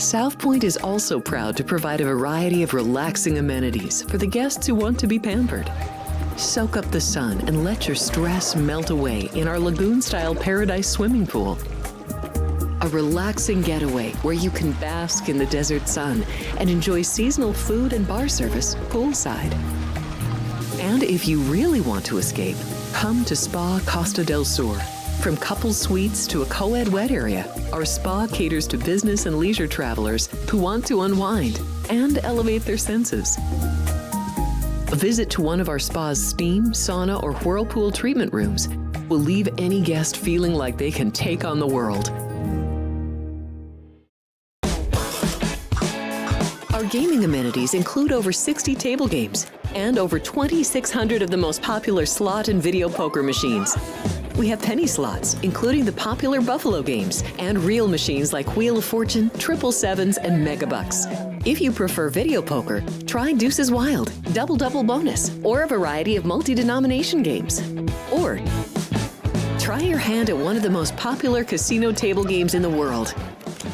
South Point is also proud to provide a variety of relaxing amenities for the guests who want to be pampered. Soak up the sun and let your stress melt away in our lagoon-style paradise swimming pool. A relaxing getaway where you can bask in the desert sun and enjoy seasonal food and bar service poolside. And if you really want to escape, come to Spa Costa del Sur. From couple suites to a co-ed wet area, our spa caters to business and leisure travelers who want to unwind and elevate their senses. A visit to one of our spa's steam, sauna, or whirlpool treatment rooms will leave any guest feeling like they can take on the world. Our gaming amenities include over 60 table games and over 2,600 of the most popular slot and video poker machines. We have penny slots, including the popular Buffalo games, and real machines like Wheel of Fortune, Triple Sevens, and Megabucks. If you prefer video poker, try Deuces Wild, Double Double Bonus, or a variety of multi-denomination games. Or try your hand at one of the most popular casino table games in the world,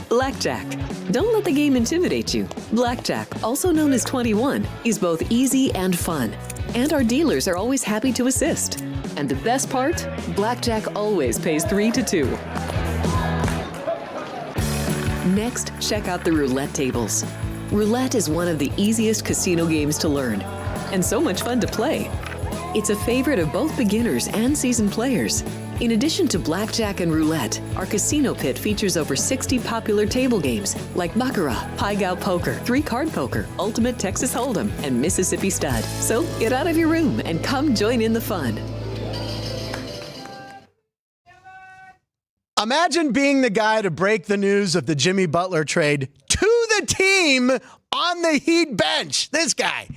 Blackjack. Don't let the game intimidate you. Blackjack, also known as 21, is both easy and fun. And our dealers are always happy to assist. And the best part? Blackjack always pays 3 to 2. Next, check out the roulette tables. Roulette is one of the easiest casino games to learn, and so much fun to play. It's a favorite of both beginners and seasoned players. In addition to blackjack and roulette, our casino pit features over 60 popular table games like Baccarat, Pai Gow Poker, 3-Card Poker, Ultimate Texas Hold'em, and Mississippi Stud. So get out of your room and come join in the fun. Imagine being the guy to break the news of the Jimmy Butler trade to the team on the Heat bench. This guy.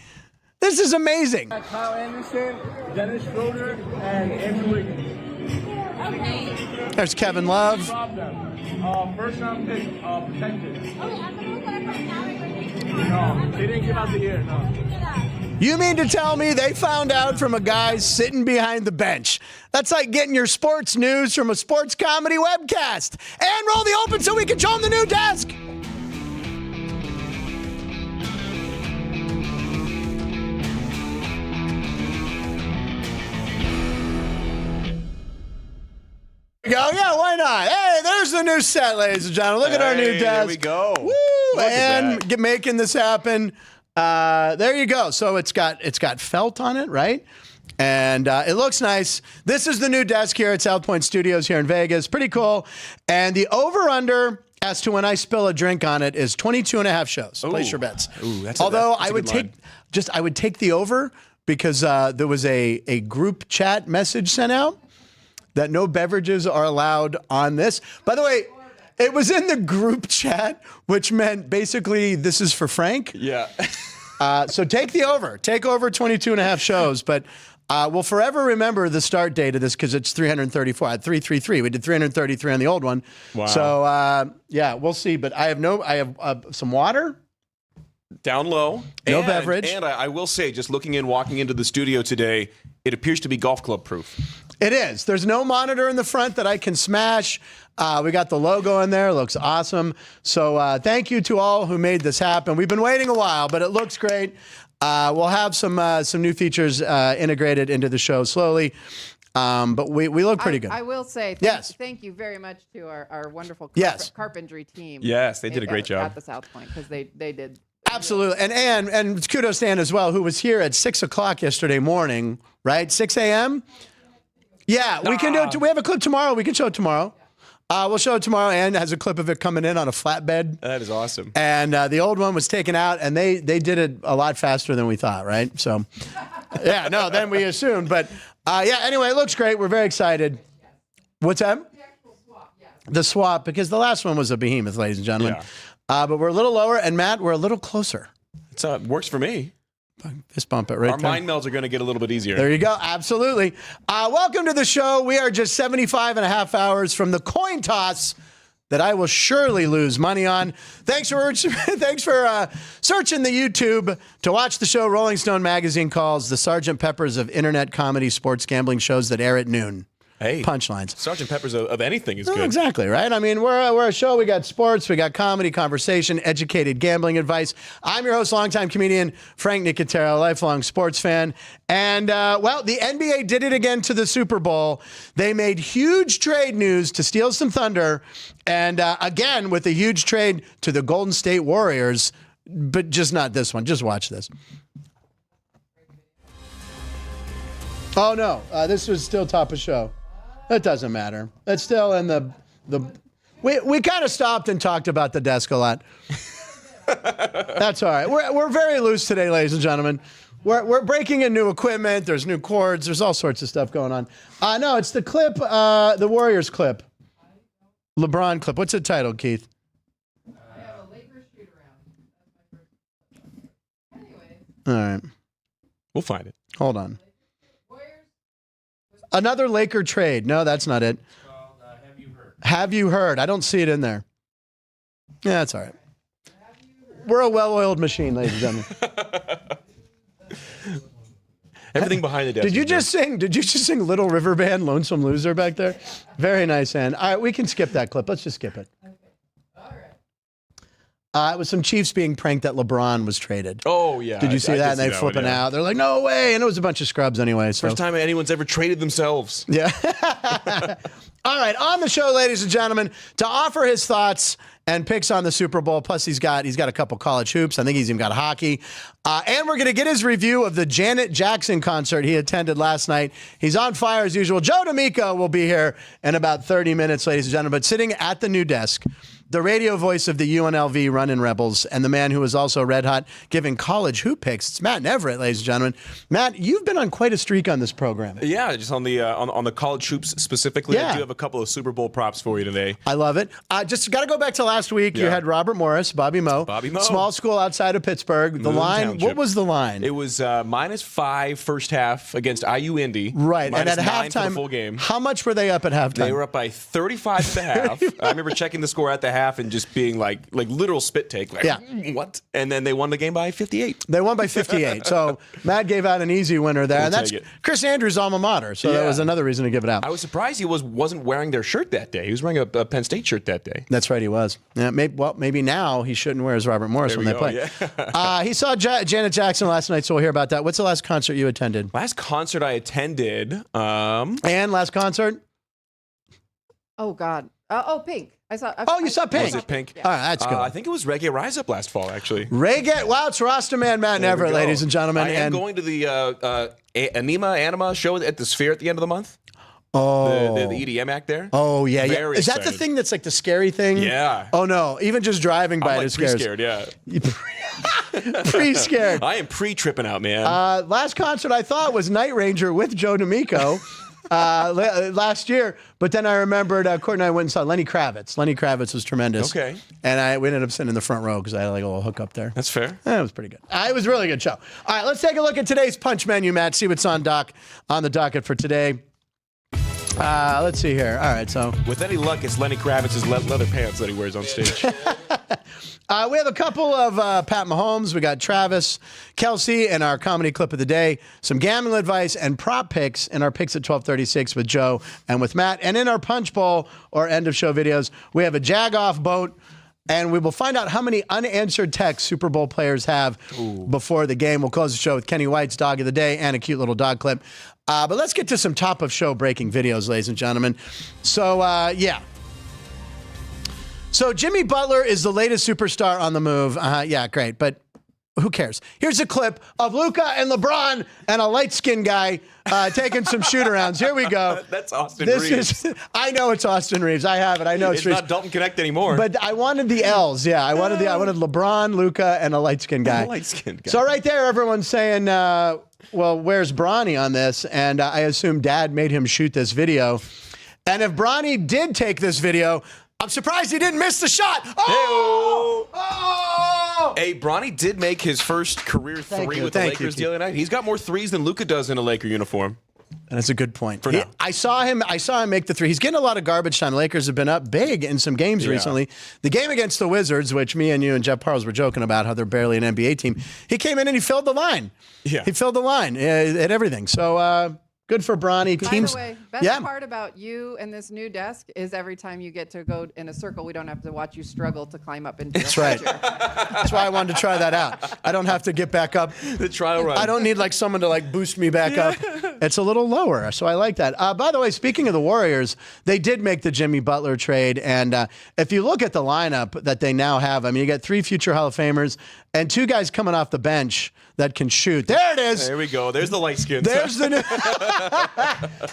This is amazing. Kyle Anderson, Dennis Schroeder, and Andrew Wiggins. There's Kevin Love. First round pick, protected. No, they didn't give out the year, no. You mean to tell me they found out from a guy sitting behind the bench? That's like getting your sports news from a sports comedy webcast. And roll the open so we can show them the new desk. Go, yeah, why not? Hey, there's the new set, ladies and gentlemen. Look at our new desk. There we go. Woo! Making this happen. There you go. So it's got felt on it, right? And it looks nice. This is the new desk here at South Point Studios here in Vegas. Pretty cool. And the over-under as to when I spill a drink on it is 22 and a half shows. Ooh. Place your bets. Ooh, Although I would take the over because there was a group chat message sent out that no beverages are allowed on this. By the way, it was in the group chat, which meant basically this is for Frank. Yeah. So take the over. Take over 22 and a half shows. But we'll forever remember the start date of this because it's 334. I had 333. We did 333 on the old one. Wow. So, yeah, we'll see. But I have some water. Down low. No beverage. And I will say, just walking into the studio today, it appears to be golf club proof. It is. There's no monitor in the front that I can smash. We got the logo in there. It looks awesome. So thank you to all who made this happen. We've been waiting a while, but it looks great. We'll have some new features integrated into the show slowly. But we look pretty good. I will say thank you very much to our wonderful carpentry team. Yes, they did a great job. At the South Point because they did. Absolutely. And kudos to Ann as well, who was here at 6 o'clock yesterday morning, right? 6 a.m.? Yeah, we can do it. We have a clip tomorrow. We can show it tomorrow. We'll show it tomorrow. Ann has a clip of it coming in on a flatbed. That is awesome. And the old one was taken out, and they did it a lot faster than we thought, right? So, yeah, no, then we assumed. But, yeah, anyway, it looks great. We're very excited. What's that? The actual swap, yeah. The swap, because the last one was a behemoth, ladies and gentlemen. Yeah. But we're a little lower, and Matt, we're a little closer. It works for me. Fist bump it right there. Our mind melds are going to get a little bit easier. There you go. Absolutely. Welcome to the show. We are just 75 and a half hours from the coin toss that I will surely lose money on. Thanks for searching the YouTube to watch the show Rolling Stone magazine calls the Sgt. Peppers of internet comedy sports gambling shows that air at noon. Hey, Punchlines. Sergeant Pepper's of anything is Oh, good. exactly, right? I mean, we're a show. We got sports, we got comedy, conversation, educated gambling advice. I'm your host, longtime comedian Frank Nicotero, lifelong sports fan. And, well, the NBA did it again to the Super Bowl. They made huge trade news to steal some thunder. And, again, with a huge trade to the Golden State Warriors, but just not this one. Just watch this. Oh, no. This was still top of show. It doesn't matter. It's still in the we kind of stopped and talked about the desk a lot. That's all right. We're very loose today, ladies and gentlemen. We're breaking in new equipment. There's new cords. There's all sorts of stuff going on. No, it's the clip, the Warriors clip. LeBron clip. What's the title, Keith? I have a Lakers shoot around. That's my first. Anyways. All right. We'll find it. Hold on. Another Laker trade. No, that's not it. Have you heard? Have you heard? I don't see it in there. Yeah, that's all right. We're a well-oiled machine, ladies and gentlemen. Everything behind the desk. Did you just sing Little River Band, Lonesome Loser back there? Very nice, Ann. All right, we can skip that clip. Let's just skip it. It was some Chiefs being pranked that LeBron was traded. Oh, yeah. Did you see that? And they flipping out. They're like, no way. And it was a bunch of scrubs anyway. So. First time anyone's ever traded themselves. Yeah. All right. On the show, ladies and gentlemen, to offer his thoughts and picks on the Super Bowl. Plus, he's got a couple college hoops. I think he's even got hockey. And we're going to get his review of the Janet Jackson concert he attended last night. He's on fire as usual. Joe D'Amico will be here in about 30 minutes, ladies and gentlemen. But sitting at the new desk, the radio voice of the UNLV Runnin' Rebels and the man who is also red hot giving college hoop picks. It's Matt Everett, ladies and gentlemen. Matt, you've been on quite a streak on this program. Yeah, just on the college hoops specifically. Yeah. I do have a couple of Super Bowl props for you today. I love it. Just got to go back to last week. Yeah. You had Robert Morris, Bobby Moe. Small school outside of Pittsburgh. The line, Township. What was the line? It was -5 first half against IU Indy. Right. And at -9 for halftime, the full game. How much were they up at halftime? They were up by 35 at the half. I remember checking the score at the half and just being like literal spit take. Like, yeah. What? And then they won the game by 58. They won by 58. So Matt gave out an easy winner there. And that's Chris Andrews' alma mater. So that was another reason to give it out. I was surprised he wasn't wearing their shirt that day. He was wearing a Penn State shirt that day. That's right, he was. Yeah, maybe now he shouldn't wear his Robert Morris when they play. Yeah. He saw Janet Jackson last night, so we'll hear about that. What's the last concert you attended? Last concert I attended. And last concert? Oh, God. Pink. You saw Pink. Was it Pink? Yeah. All right, that's good. I think it was Reggae Rise Up last fall, actually. Reggae. Wow, it's Rasta Man Matt Everett, ladies and gentlemen. I am going to the Anima show at the Sphere at the end of the month. Oh. The EDM act there. Oh, yeah. Very Is that the thing that's like the scary thing? Yeah. Oh, no. Even just driving by it is scary. Pre-scared, yeah. Pre-scared. I am pre-tripping out, man. Last concert I thought was Night Ranger with Joe D'Amico. Last year, but then I remembered Court and I went and saw Lenny Kravitz. Lenny Kravitz was tremendous. Okay. And we ended up sitting in the front row because I had like a little hookup there. That's fair. It was pretty good. It was a really good show. All right, let's take a look at today's punch menu, Matt. See what's on the docket for today. Let's see here. All right, so with any luck, it's Lenny Kravitz's leather pants that he wears on stage. We have a couple of Pat Mahomes. We got Travis, Kelce, and our comedy clip of the day. Some gambling advice and prop picks in our picks at 12:36 with Joe and with Matt. And in our punch bowl or end of show videos, we have a jag-off vote. And we will find out how many unanswered texts Super Bowl players have before the game. We'll close the show with Kenny White's dog of the day and a cute little dog clip. But let's get to some top of show breaking videos, ladies and gentlemen. So, yeah. So Jimmy Butler is the latest superstar on the move. Yeah, great. But who cares? Here's a clip of Luka and LeBron and a light-skinned guy taking some shoot-arounds. Here we go. That's Austin Reeves. I know it's Austin Reeves. I have it. I know it's not Dalton Knecht anymore. But I wanted the L's. Yeah, I wanted LeBron, Luka, and a light-skinned guy. So right there, everyone's saying, well, where's Bronny on this? And I assume Dad made him shoot this video. And if Bronny did take this video, I'm surprised he didn't miss the shot. Oh! Oh! Hey, Bronny did make his first career three with the Lakers the other night. He's got more threes than Luka does in a Laker uniform. That's a good point. For now. I saw him make the three. He's getting a lot of garbage time. The Lakers have been up big in some games recently. The game against the Wizards, which me and you and Jeff Parles were joking about how they're barely an NBA team, he came in and he filled the line. Yeah. He filled the line at everything. So, Good for Bronny. By Teams. the way, best part about you and this new desk is every time you get to go in a circle, we don't have to watch you struggle to climb up into That's right. That's why I wanted to try that out. I don't have to get back up. The trial run. I don't need like someone to like boost me back up. It's a little lower, so I like that. By the way, speaking of the Warriors, they did make the Jimmy Butler trade, and if you look at the lineup that they now have, I mean, you got 3 future Hall of Famers and 2 guys coming off the bench that can shoot. There it is. There we go. There's the light skins. There's the new.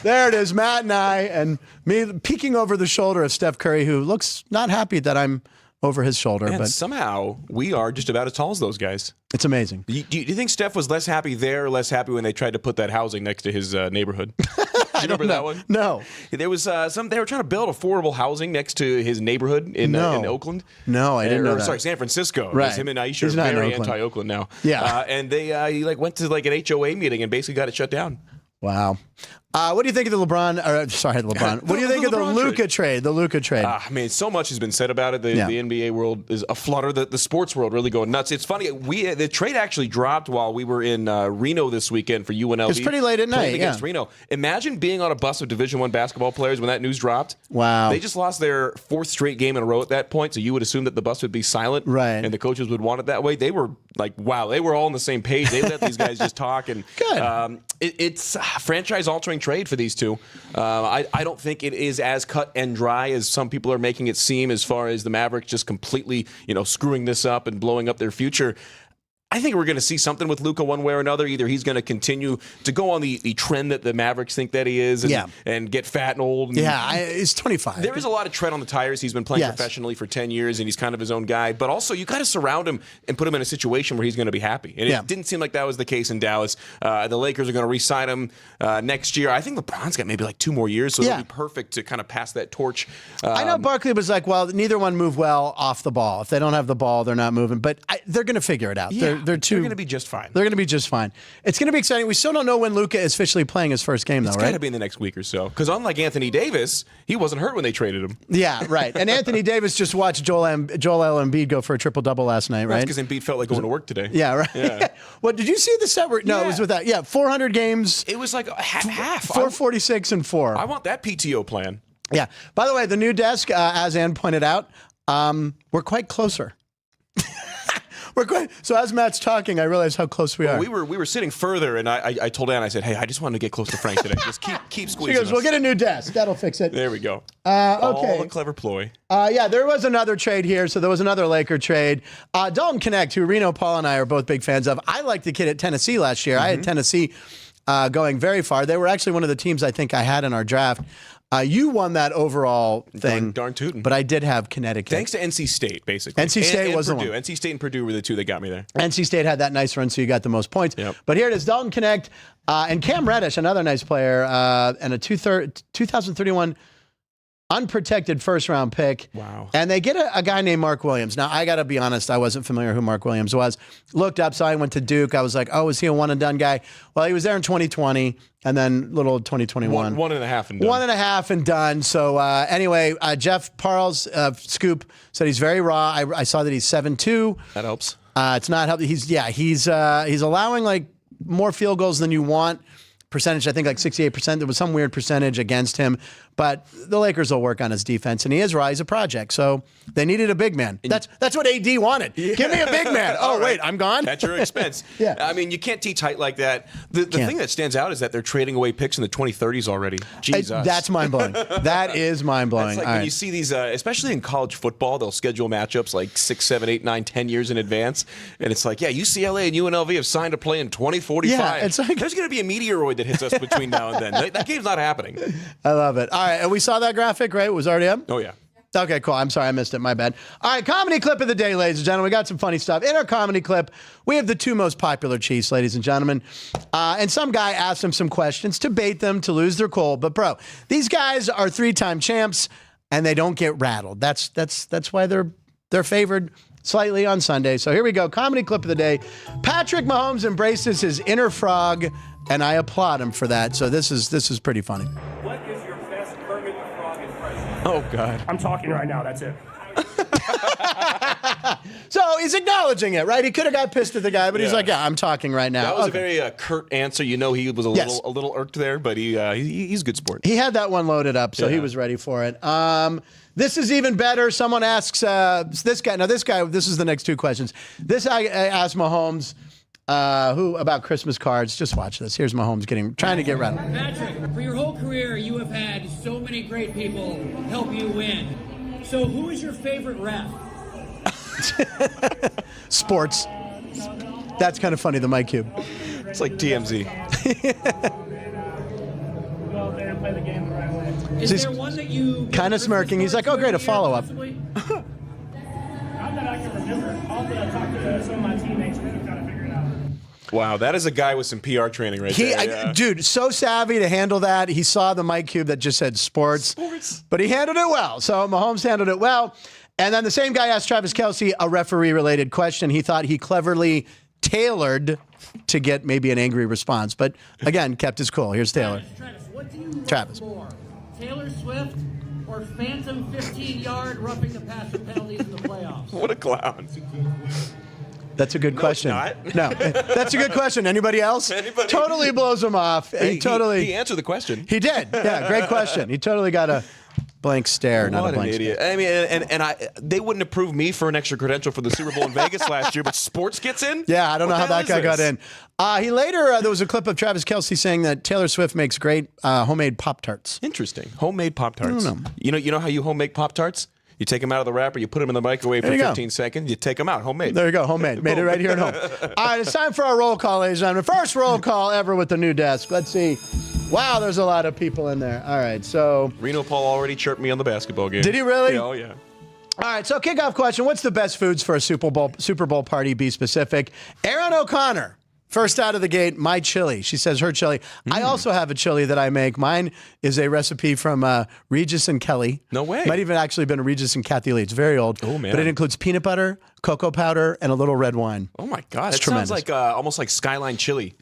There it is, Matt and I, and me peeking over the shoulder of Steph Curry, who looks not happy that I'm over his shoulder. And but somehow we are just about as tall as those guys. It's amazing. Do you think Steph was less happy there or less happy when they tried to put that housing next to his neighborhood? Do you remember that one? No. There was they were trying to build affordable housing next to his neighborhood in Oakland. No, I didn't know that. Sorry, San Francisco. Right. Him and Aisha He's are not in very Oakland. anti-Oakland now. Yeah. And he went to like an HOA meeting and basically got it shut down. Wow. What do you think of the LeBron? Sorry, the LeBron. What do you think of the Luka trade? The Luka trade. I mean, so much has been said about it. The NBA world is aflutter. The sports world really going nuts. It's funny. The trade actually dropped while we were in Reno this weekend for UNLV. It's pretty late at night. Against Reno. Imagine being on a bus of Division I basketball players when that news dropped. Wow. They just lost their 4th straight game in a row at that point. So you would assume that the bus would be silent, right? And the coaches would want it that way. They were like, wow. They were all on the same page. They let these guys just talk. And good. It's a franchise-altering trade for these two. I don't think it is as cut and dry as some people are making it seem as far as the Mavericks just completely, screwing this up and blowing up their future. I think we're going to see something with Luka one way or another. Either he's going to continue to go on the trend that the Mavericks think that he is and get fat and old. And he's 25. There is a lot of tread on the tires. He's been playing professionally for 10 years, and he's kind of his own guy. But also, you got to surround him and put him in a situation where he's going to be happy. And it didn't seem like that was the case in Dallas. The Lakers are going to re-sign him next year. I think LeBron's got maybe like 2 more years, so it'll be perfect to kind of pass that torch. I know Barkley was like, well, neither one move well off the ball. If they don't have the ball, they're not moving. But they're going to figure it out. They're going to be just fine. They're going to be just fine. It's going to be exciting. We still don't know when Luka is officially playing his first game, though, right? It's got to be in the next week or so. Because unlike Anthony Davis, he wasn't hurt when they traded him. Yeah, right. And Anthony Davis just watched Joel Embiid go for a triple-double last night, right? That's because Embiid felt like going to work today. Yeah, right. Yeah. What, did you see the set? No, it was with that. Yeah, 400 games. It was like half. 446 and 4. I want that PTO plan. Yeah. By the way, the new desk, as Ann pointed out, we're quite closer. So as Matt's talking, I realized how close we are. We were sitting further, and I told Ann, I said, hey, I just wanted to get close to Frank today. Just keep squeezing She goes, us. we'll get a new desk. That'll fix it. There we go. Okay. All a clever ploy. There was another trade here. So there was another Laker trade. Dalton Knecht, who Reno, Paul, and I are both big fans of. I liked the kid at Tennessee last year. I had Tennessee going very far. They were actually one of the teams I think I had in our draft. You won that overall thing. Darn tootin'. But I did have Connecticut. Thanks to NC State, basically. NC State was Purdue. the one. NC State and Purdue were the two that got me there. NC State had that nice run, so you got the most points. Yep. But here it is, Dalton Knecht and Cam Reddish, another nice player, and a 2031 unprotected first-round pick. Wow. And they get a guy named Mark Williams. Now, I got to be honest, I wasn't familiar who Mark Williams was. Looked up, so I went to Duke. I was like, oh, is he a one-and-done guy? Well, he was there in 2020, and then little 2021. One and a half and done. 1.5 and done. So anyway, Jeff Parles, Scoop, said he's very raw. I saw that he's 7'2". That helps. It's not helping. He's allowing like more field goals than you want. Percentage, I think like 68%. There was some weird percentage against him, but the Lakers will work on his defense, and he is raw. He's a project, so they needed a big man. That's what AD wanted. Yeah. Give me a big man. Oh, wait, I'm gone? At your expense. Yeah. I mean, you can't teach height like that. The thing that stands out is that they're trading away picks in the 2030s already. Jesus. That's mind-blowing. That is mind-blowing. That's like when you see these, especially in college football, they'll schedule matchups like 6, 7, 8, 9, 10 years in advance, and it's like, UCLA and UNLV have signed to play in 2045. Yeah, it's like, there's going to be a meteoroid that hits us between now and then. That game's not happening. I love it. All right, and we saw that graphic, right? It was already up? Oh, yeah. Okay, cool. I'm sorry I missed it. My bad. All right, comedy clip of the day, ladies and gentlemen. We got some funny stuff. In our comedy clip, we have the 2 most popular Chiefs, ladies and gentlemen. And some guy asked them some questions to bait them to lose their cool. But, bro, these guys are 3-time champs, and they don't get rattled. That's why they're favored slightly on Sunday. So here we go. Comedy clip of the day. Patrick Mahomes embraces his inner frog, and I applaud him for that. So this is pretty funny. What is your best Kermit the Frog impression? Oh, God. I'm talking right now, that's it. So he's acknowledging it, right? He could have got pissed at the guy, but he's like, yeah, I'm talking right now. That was a very curt answer. You know, he was a little irked there, but he's a good sport. He had that one loaded up, so he was ready for it. This is even better. Someone asks this guy. Now, this is the next two questions. This I asked Mahomes who about Christmas cards. Just watch this. Here's Mahomes trying to get around. Patrick, for your whole career, you have had so many great people help you win. So who is your favorite ref? Sports. That's kind of funny, the Mike Cube. It's like TMZ. Go out there and play the game the right way. Is there one that you kind of smirking? He's like, oh, great, a follow-up. Not that I can remember. I'll talk to some of my teammates and kind of figure it out. Wow, that is a guy with some PR training right there. Dude, so savvy to handle that. He saw the Mike Cube that just said sports. But he handled it well. So Mahomes handled it well. And then the same guy asked Travis Kelce a referee-related question. He thought he cleverly tailored to get maybe an angry response. But, again, kept his cool. Here's Taylor. Travis, what do you Travis. more? Taylor Swift or phantom 15-yard roughing the passer penalties in the playoffs? What a clown. That's a good question. It's No, not. that's a good question. Anybody else? Anybody? Totally blows him off. Hey, he answered the question. He did. Yeah, great question. He totally got a blank stare, not a What an blank idiot. stare. I mean, they wouldn't approve me for an extra credential for the Super Bowl in Vegas last year, but sports gets in? Yeah, I don't know What how the hell that guy is got this? in. He later, there was a clip of Travis Kelce saying that Taylor Swift makes great homemade Pop-Tarts. Interesting. Homemade Pop-Tarts. I don't know. You know how you homemade Pop-Tarts? You take them out of the wrapper, you put them in the microwave for There you go. 15 seconds, you take them out. Homemade. There you go, homemade. Made it right here at home. All right, it's time for our roll call, ladies and gentlemen. First roll call ever with the new desk. Let's see. Wow, there's a lot of people in there. All right, so. Reno Paul already chirped me on the basketball game. Did he really? Yeah, oh, yeah. All right, so kickoff question. What's the best foods for a Super Bowl party? Be specific. Aaron O'Connor. First out of the gate, my chili. She says her chili. I also have a chili that I make. Mine is a recipe from Regis and Kelly. No way. Might even actually been Regis and Kathy Lee. It's very old. Oh, man. But it includes peanut butter, cocoa powder, and a little red wine. Oh, my God. It's It tremendous. sounds like almost like Skyline chili.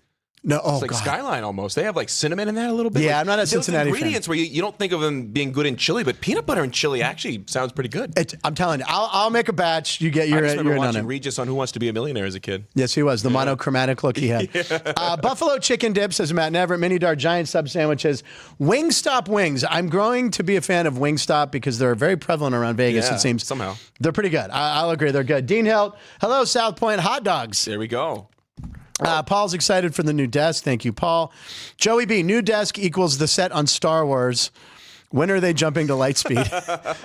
No, oh, It's like God. Skyline almost. They have like cinnamon in that a little bit. Yeah, Like, I'm not a those Cincinnati fan. ingredients where you don't think of them being good in chili, but peanut butter and chili actually sounds pretty good. I'm telling you, I'll make a batch. You get I your just remember in on watching it. Regis on Who Wants to Be a Millionaire as a kid. Yes, he was. The monochromatic look he had. Buffalo chicken dip, says Matt Neverett. Mini Dart giant sub sandwiches. Wingstop wings. I'm growing to be a fan of Wingstop because they're very prevalent around Vegas, Yeah, it seems. somehow. They're pretty good. I'll agree. They're good. Dean Helt. Hello, South Point hot dogs. There we go. Paul's excited for the new desk. Thank you, Paul. Joey B. New desk equals the set on Star Wars. When are they jumping to light speed?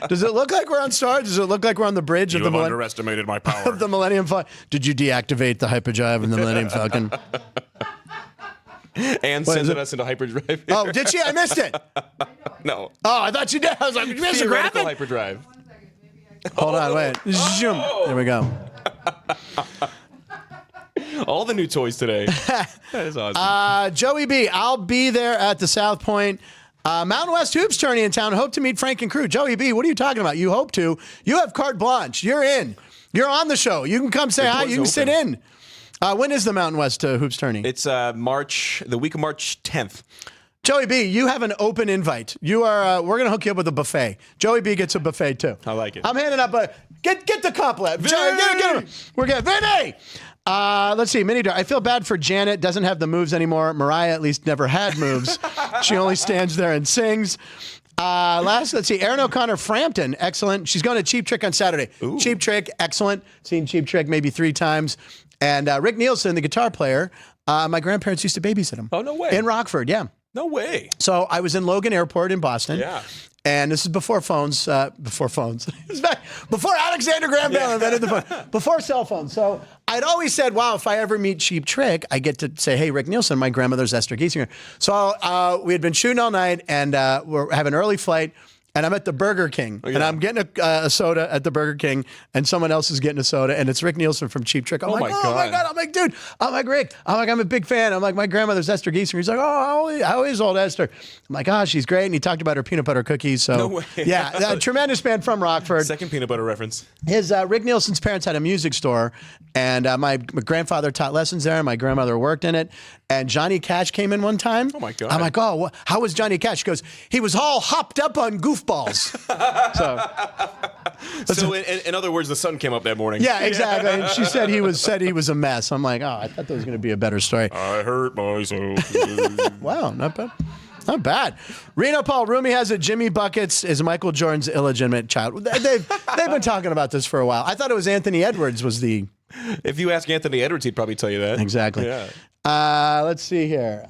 Does it look like we're on Star? Does it look like we're on the bridge of the underestimated my power. of the Millennium Falcon? Did you deactivate the hyperdrive in the Millennium Falcon? And sending us into hyperdrive. Oh, did she? I missed it. No. Oh, I thought you did. I was like, you missed a Theoretical graphic? hyperdrive. Hold on, wait. Zoom. There we go. All the new toys today. That is awesome. Joey B, I'll be there at the South Point Mountain West Hoops tourney in town. Hope to meet Frank and crew. Joey B, what are you talking about? You hope to. You have carte blanche. You're in. You're on the show. You can come say The hi. door's You can sit open. in. When is the Mountain West Hoops tourney? It's the week of March 10th. Joey B, you have an open invite. You are. We're gonna hook you up with a buffet. Joey B gets a buffet too. I like it. I'm handing up a get the compliment. Joey, get him. We're good. Vinny. Let's see. Mini Dart. I feel bad for Janet. Doesn't have the moves anymore. Mariah at least never had moves. She only stands there and sings. Let's see. Aaron O'Connor, Frampton, excellent. She's going to Cheap Trick on Saturday. Ooh. Cheap Trick, excellent. Seen Cheap Trick maybe 3 times. And Rick Nielsen, the guitar player. My grandparents used to babysit him. Oh, no way. In Rockford, yeah. No way. So I was in Logan Airport in Boston. Yeah. And this is before phones. Before phones. It's back before Alexander Graham Bell invented the phone. Before cell phones. So I'd always said, wow, if I ever meet Cheap Trick, I get to say, hey, Rick Nielsen, my grandmother's Esther Giesinger. So we had been shooting all night and we're having an early flight. And I'm at the Burger King, and I'm getting a soda at the Burger King, and someone else is getting a soda, and it's Rick Nielsen from Cheap Trick. I'm like, my oh my God. God. I'm like, dude. I'm like, Rick. I'm a big fan. I'm like, my grandmother's Esther Giesinger. He's like, oh, how is old Esther? I'm like, oh, she's great. And he talked about her peanut butter cookies. So, No way. yeah, a tremendous fan from Rockford. Second peanut butter reference. His Rick Nielsen's parents had a music store, and my grandfather taught lessons there, and my grandmother worked in it. And Johnny Cash came in one time. Oh, my God. I'm like, oh, how was Johnny Cash? He goes, he was all hopped up on goofballs. So So, in other words, the sun came up that morning. Yeah, exactly. And she said he was a mess. I'm like, oh, I thought there was going to be a better story. I hurt myself. Wow, not bad. Not bad. Reno Paul, Rumi has it. Jimmy Buckets is Michael Jordan's illegitimate child. They've been talking about this for a while. I thought it was Anthony Edwards was the... If you ask Anthony Edwards, he'd probably tell you that. Exactly. Yeah. Let's see here.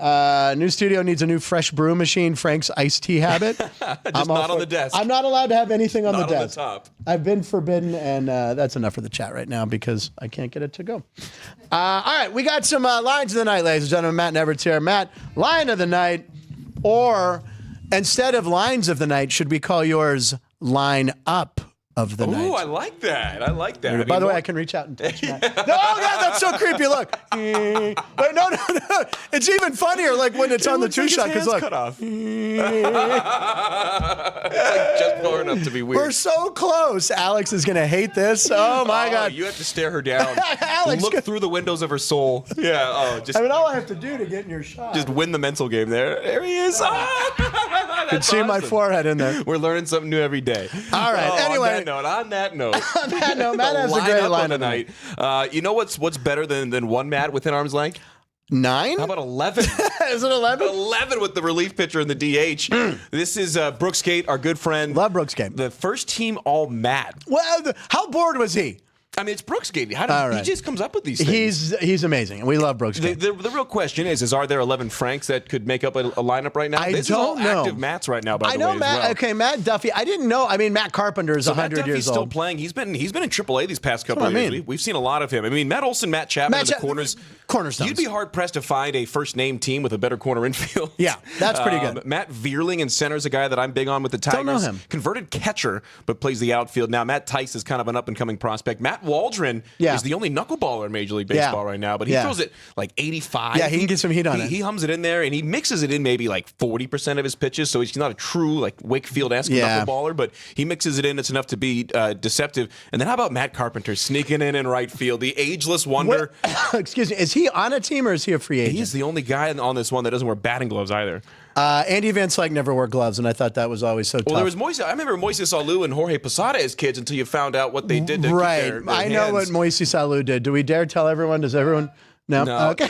New studio needs a new fresh brew machine. Frank's iced tea habit. Just not on the desk. I'm not allowed to have anything on the Not on the desk. top. I've been forbidden, and that's enough for the chat right now because I can't get it to go. All right, we got some lines of the night, ladies and gentlemen. Matt Nevert's here. Matt, line of the night, or instead of lines of the night, should we call yours line up of the night? Ooh, I like that. I like that. By the way, I can reach out and touch Matt. No, God, that's so creepy. Look. Wait, no. It's even funnier like when it's on the two shot because look. Cut off. It's like just far enough to be weird. We're so close. Alex is going to hate this. Oh, my God. You have to stare her down. Alex, Look through the windows of her soul. Yeah. Oh, just I mean, all I have to do to get in your shot. just win the mental game there. There he is. You can see my forehead in there. We're learning something new every day. All right. Anyway. Anyway. On that note. Matt has a great line of the night. You know what's better than one Matt within arm's length? 9? How about 11? Is it 11? 11 with the relief pitcher and the DH. This is Brooks Gate, our good friend. Love Brooks Gate. The first team all Matt. Well, how bored was he? I mean, it's Brooks Gate. He just comes up with these He's things. amazing. We love Brooks Gate. The real question is are there 11 Franks that could make up a lineup right now? I This don't is all know. active Matts right now, by the way. I know as Matt. well. Okay, Matt Duffy. I didn't know. I mean, Matt Carpenter is So 100 Matt years Duffy's still old. playing. He's been in AAA these past couple That's of what I years. mean. We've seen a lot of him. I mean, Matt Olson, Matt Chapman, and the corners. Cornerstones. You'd be hard pressed to find a first name team with a better corner infield. Yeah, that's pretty good. Matt Vierling in center is a guy that I'm big on with the Tigers. Don't know him. Converted catcher, but plays the outfield now. Matt Tice is kind of an up and coming prospect. Matt Waldron is the only knuckleballer in Major League Baseball right now, but he throws it like 85. Yeah, he can get some heat on it. He hums it in there, and he mixes it in maybe like 40% of his pitches. So he's not a true like Wakefield-esque knuckleballer, but he mixes it in. It's enough to be deceptive. And then how about Matt Carpenter sneaking in right field, the ageless wonder? Excuse me. Is he on a team or is he a free agent? He's the only guy on this one that doesn't wear batting gloves either. Andy Van Slyke never wore gloves, and I thought that was always so tough. Well, there was Moises. I remember Moises Alou and Jorge Posada as kids until you found out what they did to keep their I know what Moises Alou did. Do we dare tell everyone? Does everyone? No. Okay.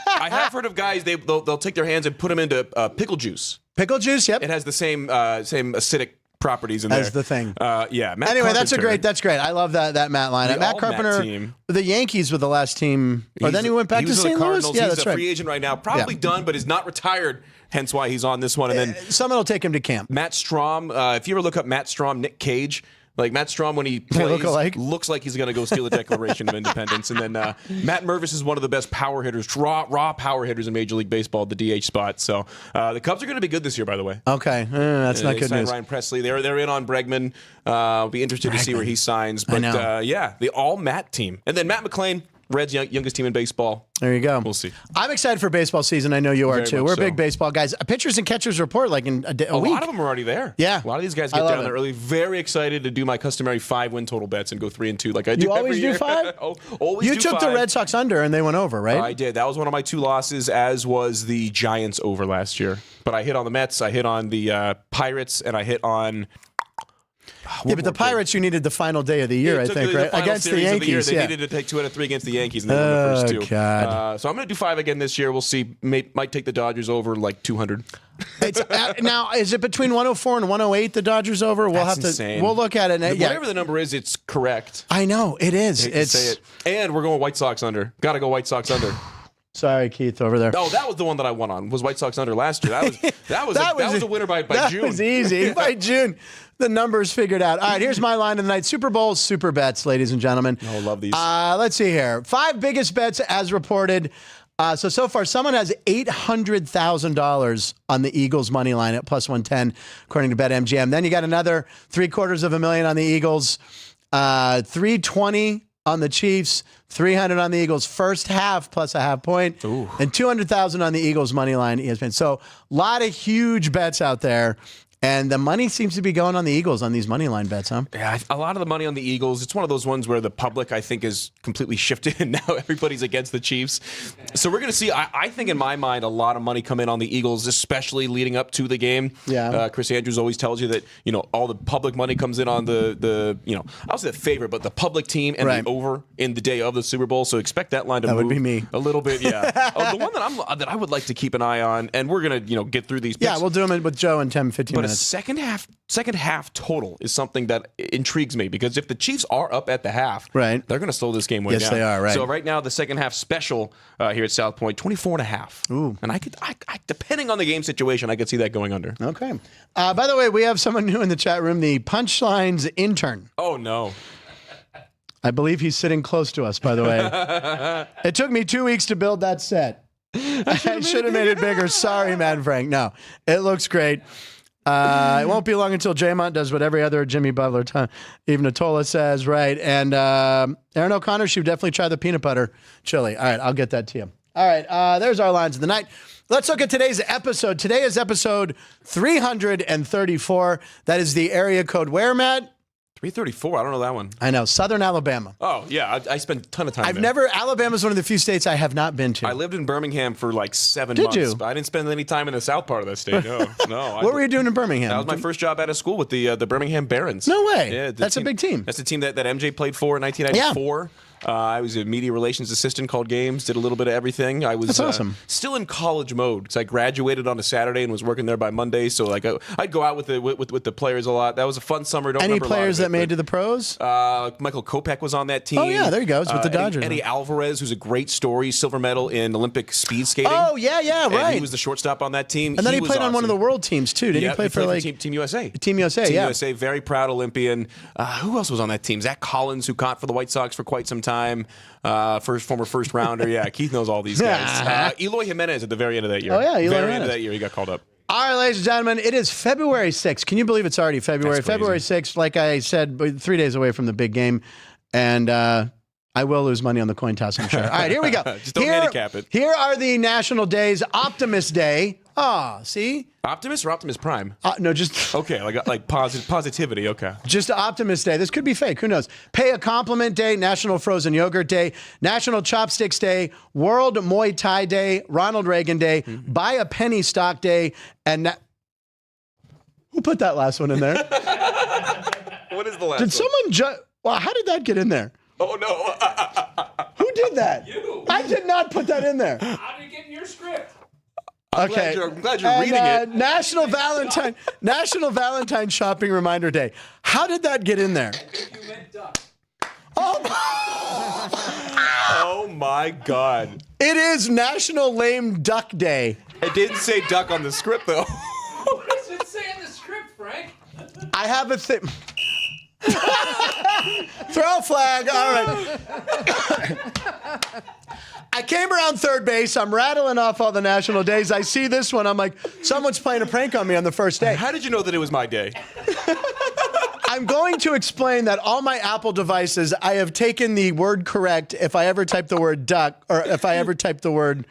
I have heard of guys, they'll take their hands and put them into pickle juice. Pickle juice, yep. It has the same acidic properties in there. As the thing. Yeah. Matt Anyway, Carpenter. that's great. I love that Matt lineup. Matt Carpenter, team. the Yankees were the last team. Or then he went back to St. Louis. Yeah, He's that's a right. free agent right now. Probably done, but is not retired. Hence why he's on this one. And then someone will take him to camp. Matt Strom. If you ever look up Matt Strom, Nick Cage. Like Matt Strom, when he plays, looks like he's going to go steal the Declaration of Independence. And then Matt Mervis is one of the best power hitters, raw power hitters in Major League Baseball at the DH spot. So the Cubs are going to be good this year, by the way. Okay, that's not good news. Ryan Presley, they're in on Bregman. I'll be interested to see where he signs. But the all Matt team, and then Matt McClain, Reds' youngest team in baseball. There you go. We'll see. I'm excited for baseball season. I know you are Very too. much We're so. big baseball guys. Pitchers and catchers report like in a week. A lot of them are already there. Yeah. A lot of these guys get down there early. Very excited to do my customary 5-win total bets and go 3-2 like I do You always every do year. 5? Always You do took 5. the Red Sox under and they went over, right? I did. That was one of my 2 losses, as was the Giants over last year. But I hit on the Mets, I hit on the Pirates, and I hit on... Yeah, but the Pirates, you needed the final day of the year, I think, right? Against the Yankees. They needed to take 2 out of 3 against the Yankees, and they won the first 2. God. So I'm going to do 5 again this year. We'll see. Might take the Dodgers over like 200. It's, now, is it between 104 and 108 the Dodgers over? We'll That's have to. insane. We'll look at it. And, Whatever the number is, it's correct. I know it is. I hate to say it. And we're going White Sox under. Got to go White Sox under. Sorry, Keith, over there. Oh, that was the one that I won on. Was White Sox under last year? That was a winner by June. That was easy. By June, the numbers figured out. All right, here's my line of the night: Super Bowl super bets, ladies and gentlemen. Oh, love these. Let's see here. 5 biggest bets as reported. So far, someone has $800,000 on the Eagles money line at plus 110, according to BetMGM. Then you got another $750,000 on the Eagles, 320 on the Chiefs, 300 on the Eagles first half plus a half point, and 200,000 on the Eagles money line ESPN. So a lot of huge bets out there. And the money seems to be going on the Eagles on these money line bets, huh? Yeah, a lot of the money on the Eagles. It's one of those ones where the public, I think, is completely shifted, and now everybody's against the Chiefs. So we're going to see, I think in my mind, a lot of money come in on the Eagles, especially leading up to the game. Yeah. Chris Andrews always tells you that, all the public money comes in on the I'll say the favorite, but the public team and the over in the day of the Super Bowl. So expect that line to move would be me. a little bit. Yeah. The one that I would like to keep an eye on, and we're going to get through these picks. Yeah, we'll do them with Joe in 10, 15 minutes. A second half total is something that intrigues me, because if the Chiefs are up at the half, right, they're going to slow this game way down. Yes, they are. Right. So right now, the second half special here at South Point, 24.5. Ooh. And I depending on the game situation, I could see that going under. Okay. By the way, we have someone new in the chat room, the Punchlines intern. Oh no. I believe he's sitting close to us. By the way, it took me 2 weeks to build that set. I should have made it bigger. Sorry, man, Frank. No, it looks great. It won't be long until Jamont does what every other Jimmy Butler, even Atola says, right? And Aaron O'Connor should definitely try the peanut butter chili. All right, I'll get that to you. All right, there's our lines of the night. Let's look at today's episode. Today is episode 334. That is the area code where, Matt? 334. I don't know that one. I know. Southern Alabama. Oh, yeah. I spent a ton of time Alabama's one of the few states I have not been to. I lived in Birmingham for like 7 months. Did you? But I didn't spend any time in the south part of that state. No. What were you doing in Birmingham? That was my first job out of school with the Birmingham Barons. No way. Yeah, that's a big team. That's the team that MJ played for in 1994. Yeah. I was a media relations assistant, called games, did a little bit of everything. I was That's awesome. Still in college mode because I graduated on a Saturday and was working there by Monday. So like I'd go out with the players a lot. That was a fun summer. Any players that made to the pros? Michael Kopech was on that team. Oh yeah, there you go. It's with the Dodgers. Eddie Alvarez, who's a great story, silver medal in Olympic speed skating. Oh yeah, right. And he was the shortstop on that team. And then he played awesome. on one of the world teams too. Didn't he play for like Team USA? Team USA, Team yeah. USA, very proud Olympian. Who else was on that team? Zach Collins, who caught for the White Sox for quite some time. Former first rounder. Yeah, Keith knows all these guys. Eloy Jimenez at the very end of that year. Oh, yeah, Eloy very Jimenez. end of that year, he got called up. All right, ladies and gentlemen, it is February 6th. Can you believe it's already February? That's crazy. February 6th, like I said, 3 days away from the big game. And I will lose money on the coin toss, I'm sure. All right, here we go. Just don't handicap it. Here are the national days. Optimist Day. See? Optimus or Optimus Prime? No, just... Okay, like positivity, okay. Just Optimist Day. This could be fake. Who knows? Pay a Compliment Day, National Frozen Yogurt Day, National Chopsticks Day, World Muay Thai Day, Ronald Reagan Day, Buy a Penny Stock Day, and... Who put that last one in there? What is the last Did one? someone Well, how did that get in there? Oh, no. Who did that? You. I did not put that in there. How did you get in your script? I'm glad you're reading it. National Valentine Shopping Reminder Day. How did that get in there? You meant duck. Oh, my God. It is National Lame Duck Day. It didn't say duck on the script, though. What does it say in the script, Frank? I have a thing. Throw a flag. All right. I came around third base. I'm rattling off all the national days. I see this one. I'm like, someone's playing a prank on me on the first day. How did you know that it was my day? I'm going to explain that all my Apple devices, I have taken the word correct if I ever type the word duck or if I ever type the word.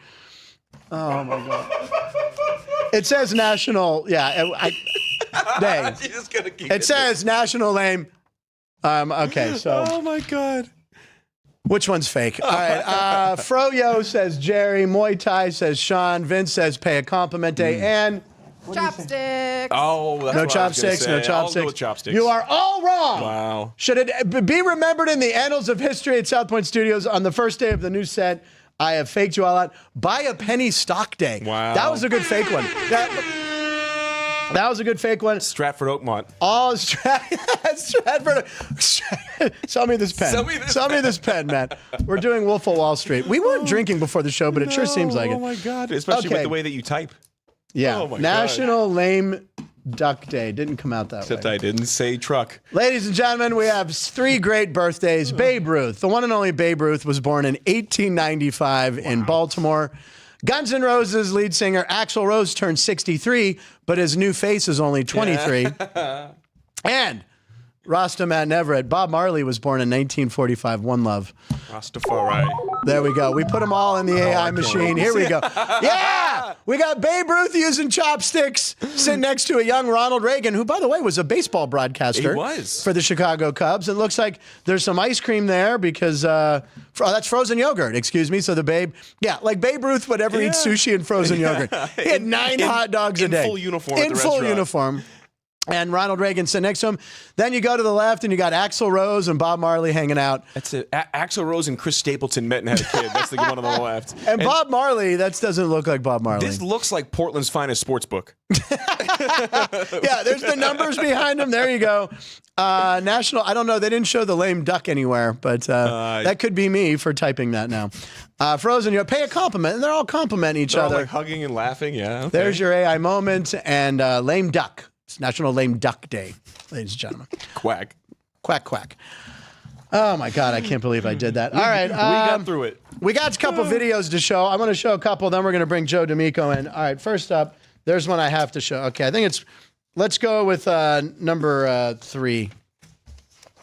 Oh, my God. It says national. Yeah. Day. You're just gonna keep It says National Lame. Okay, so. Oh, my God. Which one's fake? All right. Froyo says Jerry. Muay Thai says Sean. Vince says Pay a Compliment Day. And Chopsticks. Oh, that's no what I was gonna chopsticks. No say. chopsticks. I'll go with chopsticks. You are all wrong. Wow. Should it be remembered in the annals of history at South Point Studios on the first day of the new set? I have faked you all out. Buy a Penny Stock Day. Wow. That was a good fake one. That was a good fake one. Stratford Oakmont. All Stratford. Sell me this pen. Sell me this pen, Matt. We're doing Wolf of Wall Street. We weren't drinking before the show, but it sure seems like it. Oh, my God. Especially with the way that you type. Yeah. Oh my National Lame Duck Day. Didn't come out that Except way. I didn't say truck. Ladies and gentlemen, we have 3 great birthdays. Babe Ruth, the one and only Babe Ruth, was born in 1895 in Baltimore. Guns N' Roses lead singer Axl Rose turned 63, but his new face is only 23. And Rasta Matt Everett. Bob Marley was born in 1945. One love. Rastafari. There we go. We put them all in the AI machine. Here we go. Yeah! We got Babe Ruth using chopsticks, sitting next to a young Ronald Reagan, who, by the way, was a baseball broadcaster. He was. For the Chicago Cubs. It looks like there's some ice cream there because, that's frozen yogurt, excuse me. So the Babe, like Babe Ruth would ever eat sushi and frozen yogurt. He had 9 hot dogs a day. In full uniform at the In full restaurant. uniform. And Ronald Reagan sitting next to him. Then you go to the left, and you got Axl Rose and Bob Marley hanging out. That's it. Axl Rose and Chris Stapleton met and had a kid. That's the one on the left. And Bob Marley, that doesn't look like Bob Marley. This looks like Portland's finest sports book. Yeah, there's the numbers behind him. There you go. National, I don't know. They didn't show the lame duck anywhere, but that could be me for typing that now. Frozen, pay a compliment, and they're all complimenting each They're all other. like hugging and laughing. Yeah. Okay. There's your AI moment, and lame duck. It's National Lame Duck Day, ladies and gentlemen. Quack. Quack, quack. Oh, my God. I can't believe I did that. All right. We got through it. We got a couple videos to show. I'm going to show a couple, then we're going to bring Joe D'Amico in. All right. First up, there's one I have to show. Okay. I think it's, let's go with number 3.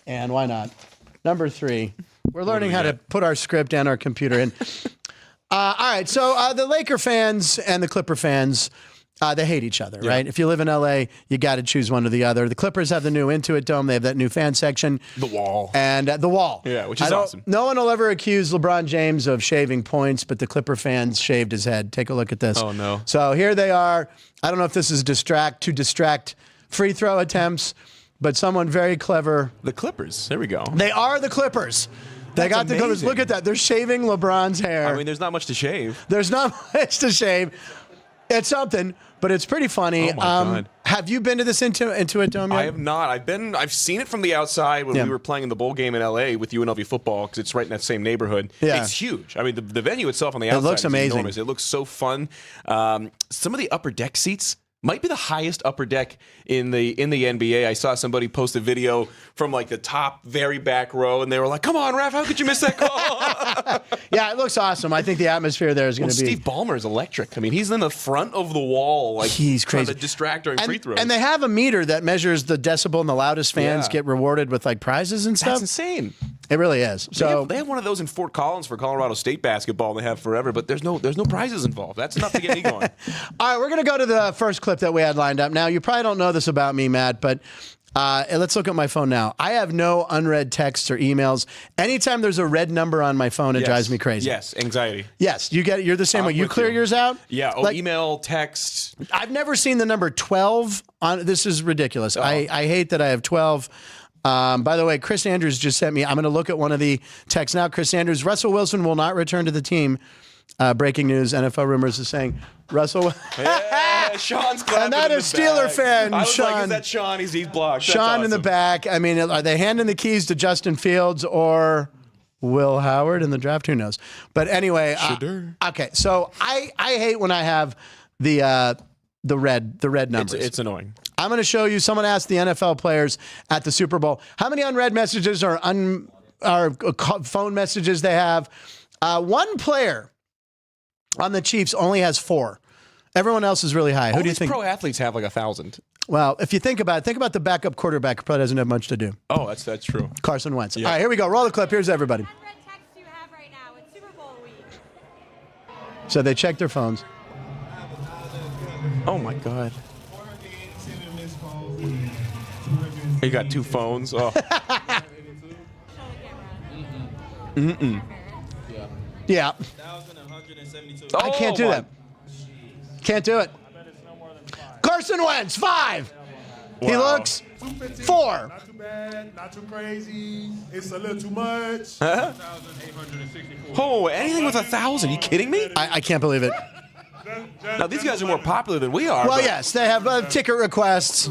And why not? Number 3. We're learning how to put our script and our computer in. All right. So the Laker fans and the Clipper fans, they hate each other, right? If you live in LA, you got to choose one or the other. The Clippers have the new Intuit Dome. They have that new fan section. The wall. And the wall. Yeah, which is awesome. No one will ever accuse LeBron James of shaving points, but the Clipper fans shaved his head. Take a look at this. Oh, no. So here they are. I don't know if this is to distract free throw attempts, but someone very clever. The Clippers. There we go. They are the Clippers. They That's got the Clippers. amazing. Look at that. They're shaving LeBron's hair. I mean, there's not much to shave. There's not much to shave. It's something, but it's pretty funny. Oh, my God. Have you been to this Intuit Dome yet? I have not. I've seen it from the outside when we were playing in the bowl game in LA with UNLV football because it's right in that same neighborhood. Yeah. It's huge. I mean, the venue itself on the outside looks is amazing. enormous. It looks so fun. Some of the upper deck seats might be the highest upper deck in the NBA. I saw somebody post a video from like the top very back row, and they were like, "Come on, Ref, how could you miss that call?" Yeah, it looks awesome. I think the atmosphere there is going to be. Steve Ballmer is electric. I mean, he's in the front of the wall, like He's trying crazy. to distract during free throws. And they have a meter that measures the decibel, and the loudest fans get rewarded with like prizes and stuff. That's insane. It really is. So They have one of those in Fort Collins for Colorado State basketball. They have forever, but there's no prizes involved. That's enough to get me going. all right, we're going to go to the first clip that we had lined up. Now, you probably don't know this about me, Matt, but let's look at my phone now. I have no unread texts or emails. Anytime there's a red number on my phone, it drives me crazy. Yes, anxiety. Yes, you get it. You're the same way. You with clear you. yours out? Yeah, email, text. I've never seen the number 12 on. This is ridiculous. Oh. I hate that I have 12. By the way, Chris Andrews just sent me. I'm going to look at one of the texts now. Chris Andrews, Russell Wilson will not return to the team. Breaking news, NFL rumors is saying Russell. Yeah, Sean's clapping. And that in is the Steeler back. fan, I was like, Sean. is that Sean? He's blocked. That's Sean in the awesome. back. I mean, are they handing the keys to Justin Fields or Will Howard in the draft? Who knows? But anyway, okay. So I hate when I have the red numbers. It's annoying. I'm going to show you. Someone asked the NFL players at the Super Bowl how many unread messages or phone messages they have. One player on the Chiefs only has 4. Everyone else is really high. Who All do you these think? pro athletes have like 1,000. Well, if you think about the backup quarterback who probably doesn't have much to do. Oh, that's true. Carson Wentz. All right, here we go. Roll the clip. Here's everybody. Unread text you have right now. It's Super Bowl week. So they check their phones. Oh my God. He got 2 phones. Oh. Yeah. I can't do that. Can't do it. Carson Wentz, 5. He Wow. looks 4. Not too bad, not too crazy. It's a little too much. Oh, anything with 1,000? You kidding me? I can't believe it. Now these guys are more popular than we are. Well, but- yes, they have ticket requests.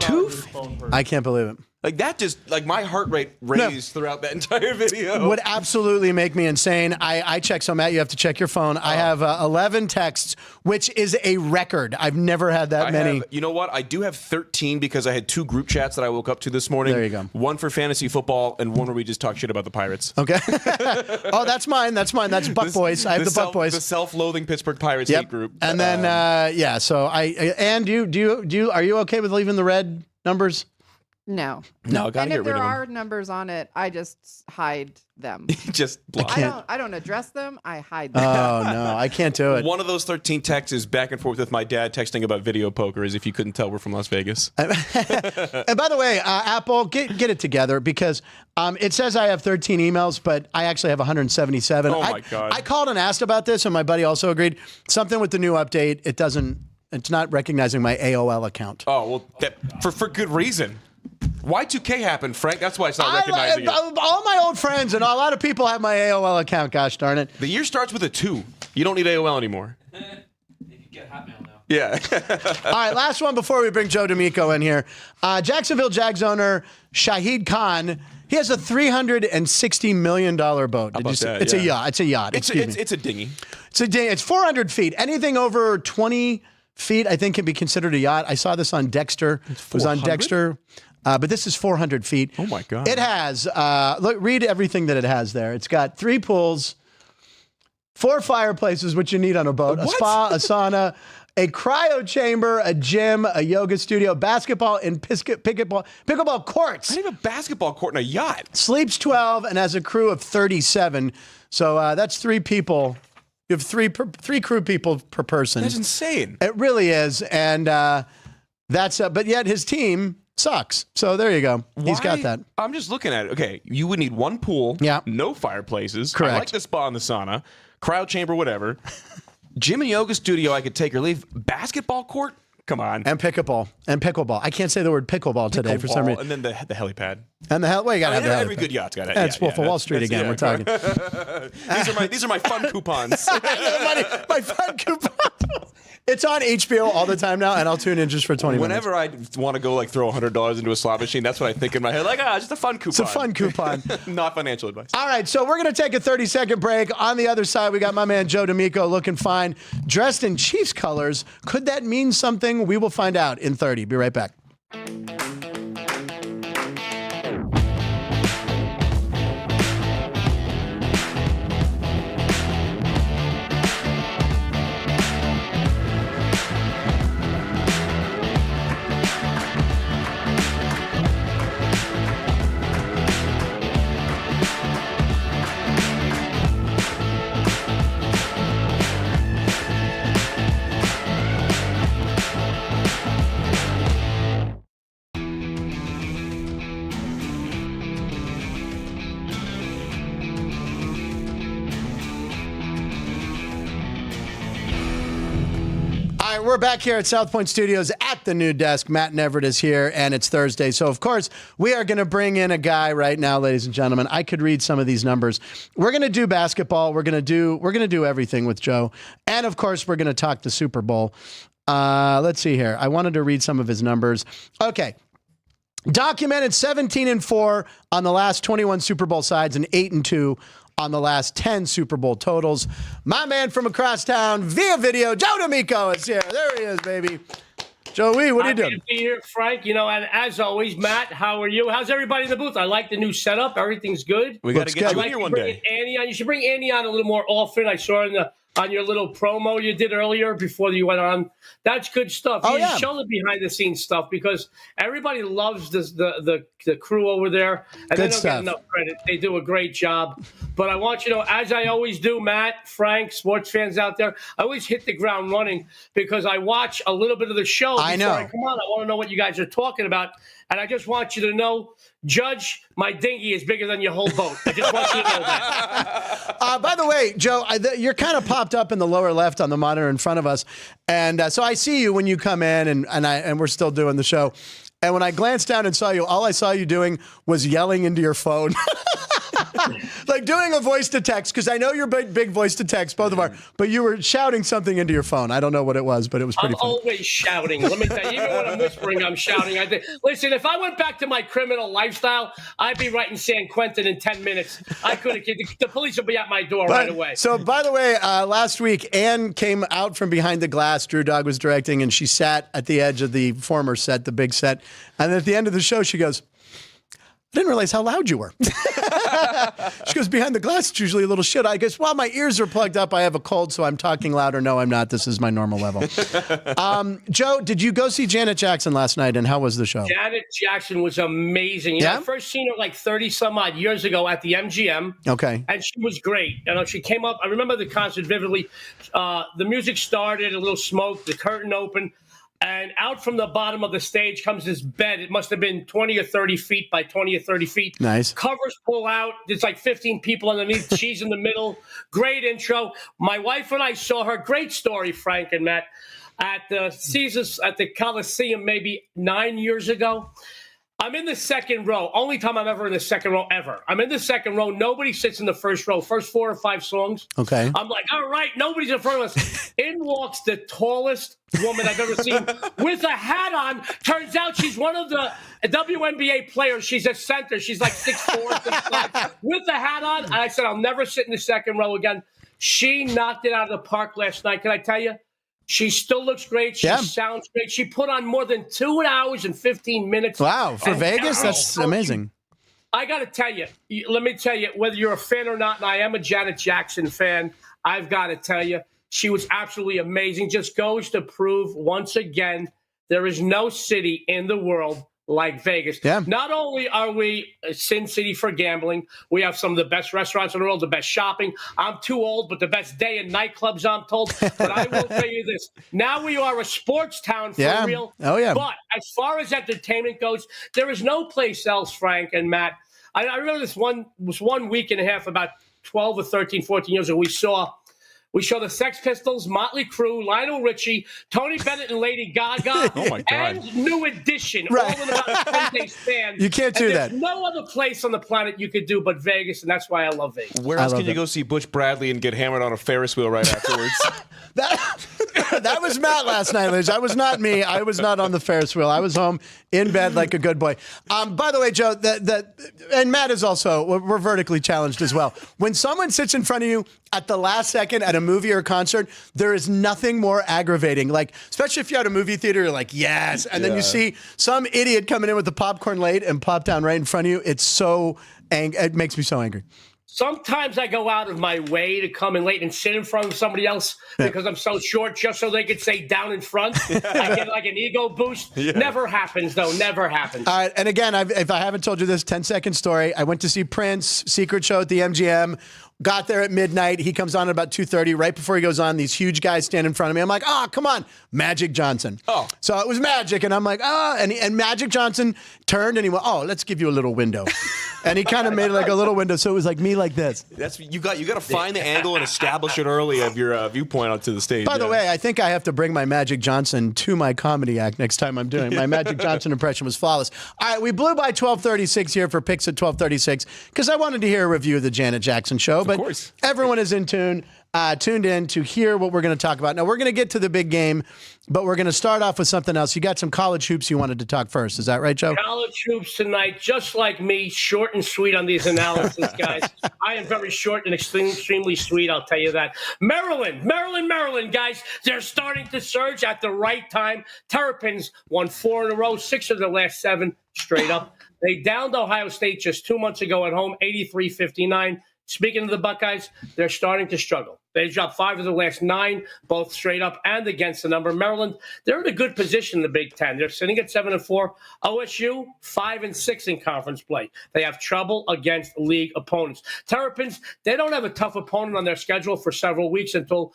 250. I can't believe it. Like that just like my heart rate raised throughout that entire video. Would absolutely make me insane. I check. So Matt, you have to check your phone. I have 11 texts, which is a record. I've never had that many. You know what? I do have 13 because I had 2 group chats that I woke up to this morning. There you go. One for fantasy football and one where we just talk shit about the Pirates. Okay. Oh, that's mine. That's Buck Boys. I have the Buck Boys. The self-loathing Pittsburgh Pirates hate group. And then yeah. So are you okay with leaving the red numbers? No. No, gotta And get if rid there of are numbers on it, I just hide them. them. Just block. I don't address them. I hide them. Oh, no, I can't do it. One of those 13 texts is back and forth with my dad texting about video poker, as if you couldn't tell we're from Las Vegas. And by the way, Apple, get it together because it says I have 13 emails, but I actually have 177. Oh, my God. I called and asked about this, and my buddy also agreed. Something with the new update, it's not recognizing my AOL account. Oh, well, for good reason. Y2K happened, Frank. That's why it's not recognizing it. All my old friends and a lot of people have my AOL account, gosh darn it. The year starts with a 2. You don't need AOL anymore. You can get Hotmail now. Yeah. All right, last one before we bring Joe D'Amico in here. Jacksonville Jags owner Shahid Khan, he has a $360 million boat. Did you see? that? It's a yacht. It's a yacht. It's a dinghy. It's 400 feet. Anything over 20 feet, I think, can be considered a yacht. I saw this on Dexter. It was on 400? Dexter. But this is 400 feet. Oh, my God. It has, read everything that it has there. It's got 3 pools, 4 fireplaces, which you need on a boat, a spa, a sauna, a cryo chamber, a gym, a yoga studio, basketball, and pickleball courts. I need a basketball court and a yacht. Sleeps 12 and has a crew of 37. So that's 3 people. You have 3 crew people per person. That's insane. It really is. And that's, but yet his team sucks. So there you go. He's got that. I'm just looking at it. Okay, you would need 1 pool. Yeah. No fireplaces. Correct. I like the spa and the sauna. Cryo chamber, whatever. Gym and yoga studio, I could take or leave. Basketball court? Come on. And pickleball. I can't say the word pickleball today for some reason. And then the helipad. And you got to have the Every helipad. good yacht's got it. That's Wolf of Wall Street again. We're talking. These are my fun coupons. my fun coupon. It's on HBO all the time now, and I'll tune in just for 20 minutes. Whenever I want to go like throw $100 into a slot machine, that's what I think in my head. Like, just a fun coupon. It's a fun coupon. Not financial advice. All right, so we're going to take a 30-second break. On the other side, we got my man Joe D'Amico looking fine, dressed in Chiefs colors. Could that mean something? We will find out in 30. Be right back. All right, we're back here at South Point Studios at the new desk. Matt and Everett is here, and it's Thursday. So, of course, we are going to bring in a guy right now, ladies and gentlemen. I could read some of these numbers. We're going to do basketball. We're going to do everything with Joe, and of course, we're going to talk the Super Bowl. Let's see here. I wanted to read some of his numbers. Okay. Documented 17-4 on the last 21 Super Bowl sides and 8-2 on the last 10 Super Bowl totals. My man from across town via video, Joe D'Amico is here. There he is, baby. Joey, what are you doing? Happy to be here, Frank. You know, and as always, Matt, how are you? How's everybody in the booth? I like the new setup. Everything's good. We got to get you in here one day. Annie on. You should bring Annie on a little more often. I saw on your little promo you did earlier before you went on. That's good stuff. Oh, You show the behind the scenes stuff because everybody loves the crew over there, and they don't get enough credit. They do a great job. But I want you to know, as I always do, Matt, Frank, sports fans out there, I always hit the ground running because I watch a little bit of the show before I come on. I want to know what you guys are talking about. And I just want you to know, Judge, my dinghy is bigger than your whole boat. I just want you to know that. By the way, Joe, you're kind of popped up in the lower left on the monitor in front of us. And so I see you when you come in, and we're still doing the show. And when I glanced down and saw you, all I saw you doing was yelling into your phone. Like doing a voice to text, because I know you're big voice to text, both of our, but you were shouting something into your phone. I don't know what it was, but it was pretty funny. I'm always shouting. Let me tell you, even when I'm whispering, I'm shouting. Listen, if I went back to my criminal lifestyle, I'd be right in San Quentin in 10 minutes. I couldn't. The police would be at my door right away. So, by the way, last week, Ann came out from behind the glass. Drew Dog was directing, and she sat at the edge of the former set, the big set. And at the end of the show, she goes, didn't realize how loud you were. She goes, behind the glass, it's usually a little shit. I guess, well, my ears are plugged up. I have a cold, so I'm talking louder. No, I'm not. This is my normal level. Joe, did you go see Janet Jackson last night, and how was the show? Janet Jackson was amazing. You know, I first seen her like 30-some-odd years ago at the MGM. Okay. And she was great. You know, she came up. I remember the concert vividly. The music started, a little smoke, the curtain opened. And out from the bottom of the stage comes this bed. It must have been 20 or 30 feet by 20 or 30 feet. Nice. Covers pull out. There's like 15 people underneath. She's in the middle. Great intro. My wife and I saw her. Great story, Frank and Matt, at the Caesars at the Coliseum maybe 9 years ago. I'm in the second row. Only time I'm ever in the second row ever. I'm in the second row. Nobody sits in the first row. First 4 or 5 songs. Okay. I'm like, all right, nobody's in front of us. In walks the tallest woman I've ever seen with a hat on. Turns out she's one of the WNBA players. She's a center. She's like 6'4", 6'5", with a hat on. And I said, I'll never sit in the second row again. She knocked it out of the park last night. Can I tell you? She still looks great. She sounds great. She put on more than 2 hours and 15 minutes. Wow. For Vegas, that's amazing. I got to tell you, let me tell you, whether you're a fan or not, and I am a Janet Jackson fan, I've got to tell you, she was absolutely amazing. Just goes to prove once again, there is no city in the world like Vegas. Yeah. Not only are we a Sin City for gambling, we have some of the best restaurants in the world, the best shopping. I'm too old, but the best day in nightclubs, I'm told. But I will tell you this. Now we are a sports town for real. Oh, yeah. But as far as entertainment goes, there is no place else, Frank and Matt. I remember this was 1 week and a half, about 12 or 13, 14 years ago, we saw the Sex Pistols, Motley Crue, Lionel Richie, Tony Bennett and Lady Gaga, oh my God. and New Edition, all in about a 10-day span. You can't do that. There's no other place on the planet you could do but Vegas, and that's why I love Vegas. Where else can you go see Butch Bradley and get hammered on a Ferris wheel right afterwards? That was Matt last night, Liz. That was not me. I was not on the Ferris wheel. I was home in bed like a good boy. By the way, Joe, and Matt is also, we're vertically challenged as well. When someone sits in front of you at the last second at a movie or concert, there is nothing more aggravating. Like, especially if you're at a movie theater, you're like, yes. And then you see some idiot coming in with the popcorn late and plop down right in front of you. It's so it makes me so angry. Sometimes I go out of my way to come in late and sit in front of somebody else because I'm so short, just so they could say down in front. I get like an ego boost. Never happens, though. Never happens. All right. And again, if I haven't told you this 10-second story, I went to see Prince, secret show at the MGM. Got there at midnight. He comes on at about 2:30. Right before he goes on, these huge guys stand in front of me. I'm like, come on, Magic Johnson. So it was Magic, and I'm like, and Magic Johnson turned and he went, let's give you a little window, and he kind of made like a little window, so it was like me like this. That's you got to find the angle and establish it early of your viewpoint onto the stage. By the way, I think I have to bring my Magic Johnson to my comedy act next time I'm doing. My Magic Johnson impression was flawless. All right, we blew by 12:36 here for picks at 12:36 because I wanted to hear a review of the Janet Jackson show. But of course. Everyone is tuned in to hear what we're going to talk about. Now, we're going to get to the big game, but we're going to start off with something else. You got some college hoops you wanted to talk first. Is that right, Joe? College hoops tonight, just like me, short and sweet on these analysis, guys. I am very short and extremely sweet, I'll tell you that. Maryland, guys. They're starting to surge at the right time. Terrapins won 4 in a row, 6 of the last 7 straight up. They downed Ohio State just 2 months ago at home, 83-59. Speaking of the Buckeyes, they're starting to struggle. They dropped 5 of the last 9, both straight up and against the number. Maryland, they're in a good position in the Big Ten. They're sitting at 7-4. OSU, 5-6 in conference play. They have trouble against league opponents. Terrapins, they don't have a tough opponent on their schedule for several weeks until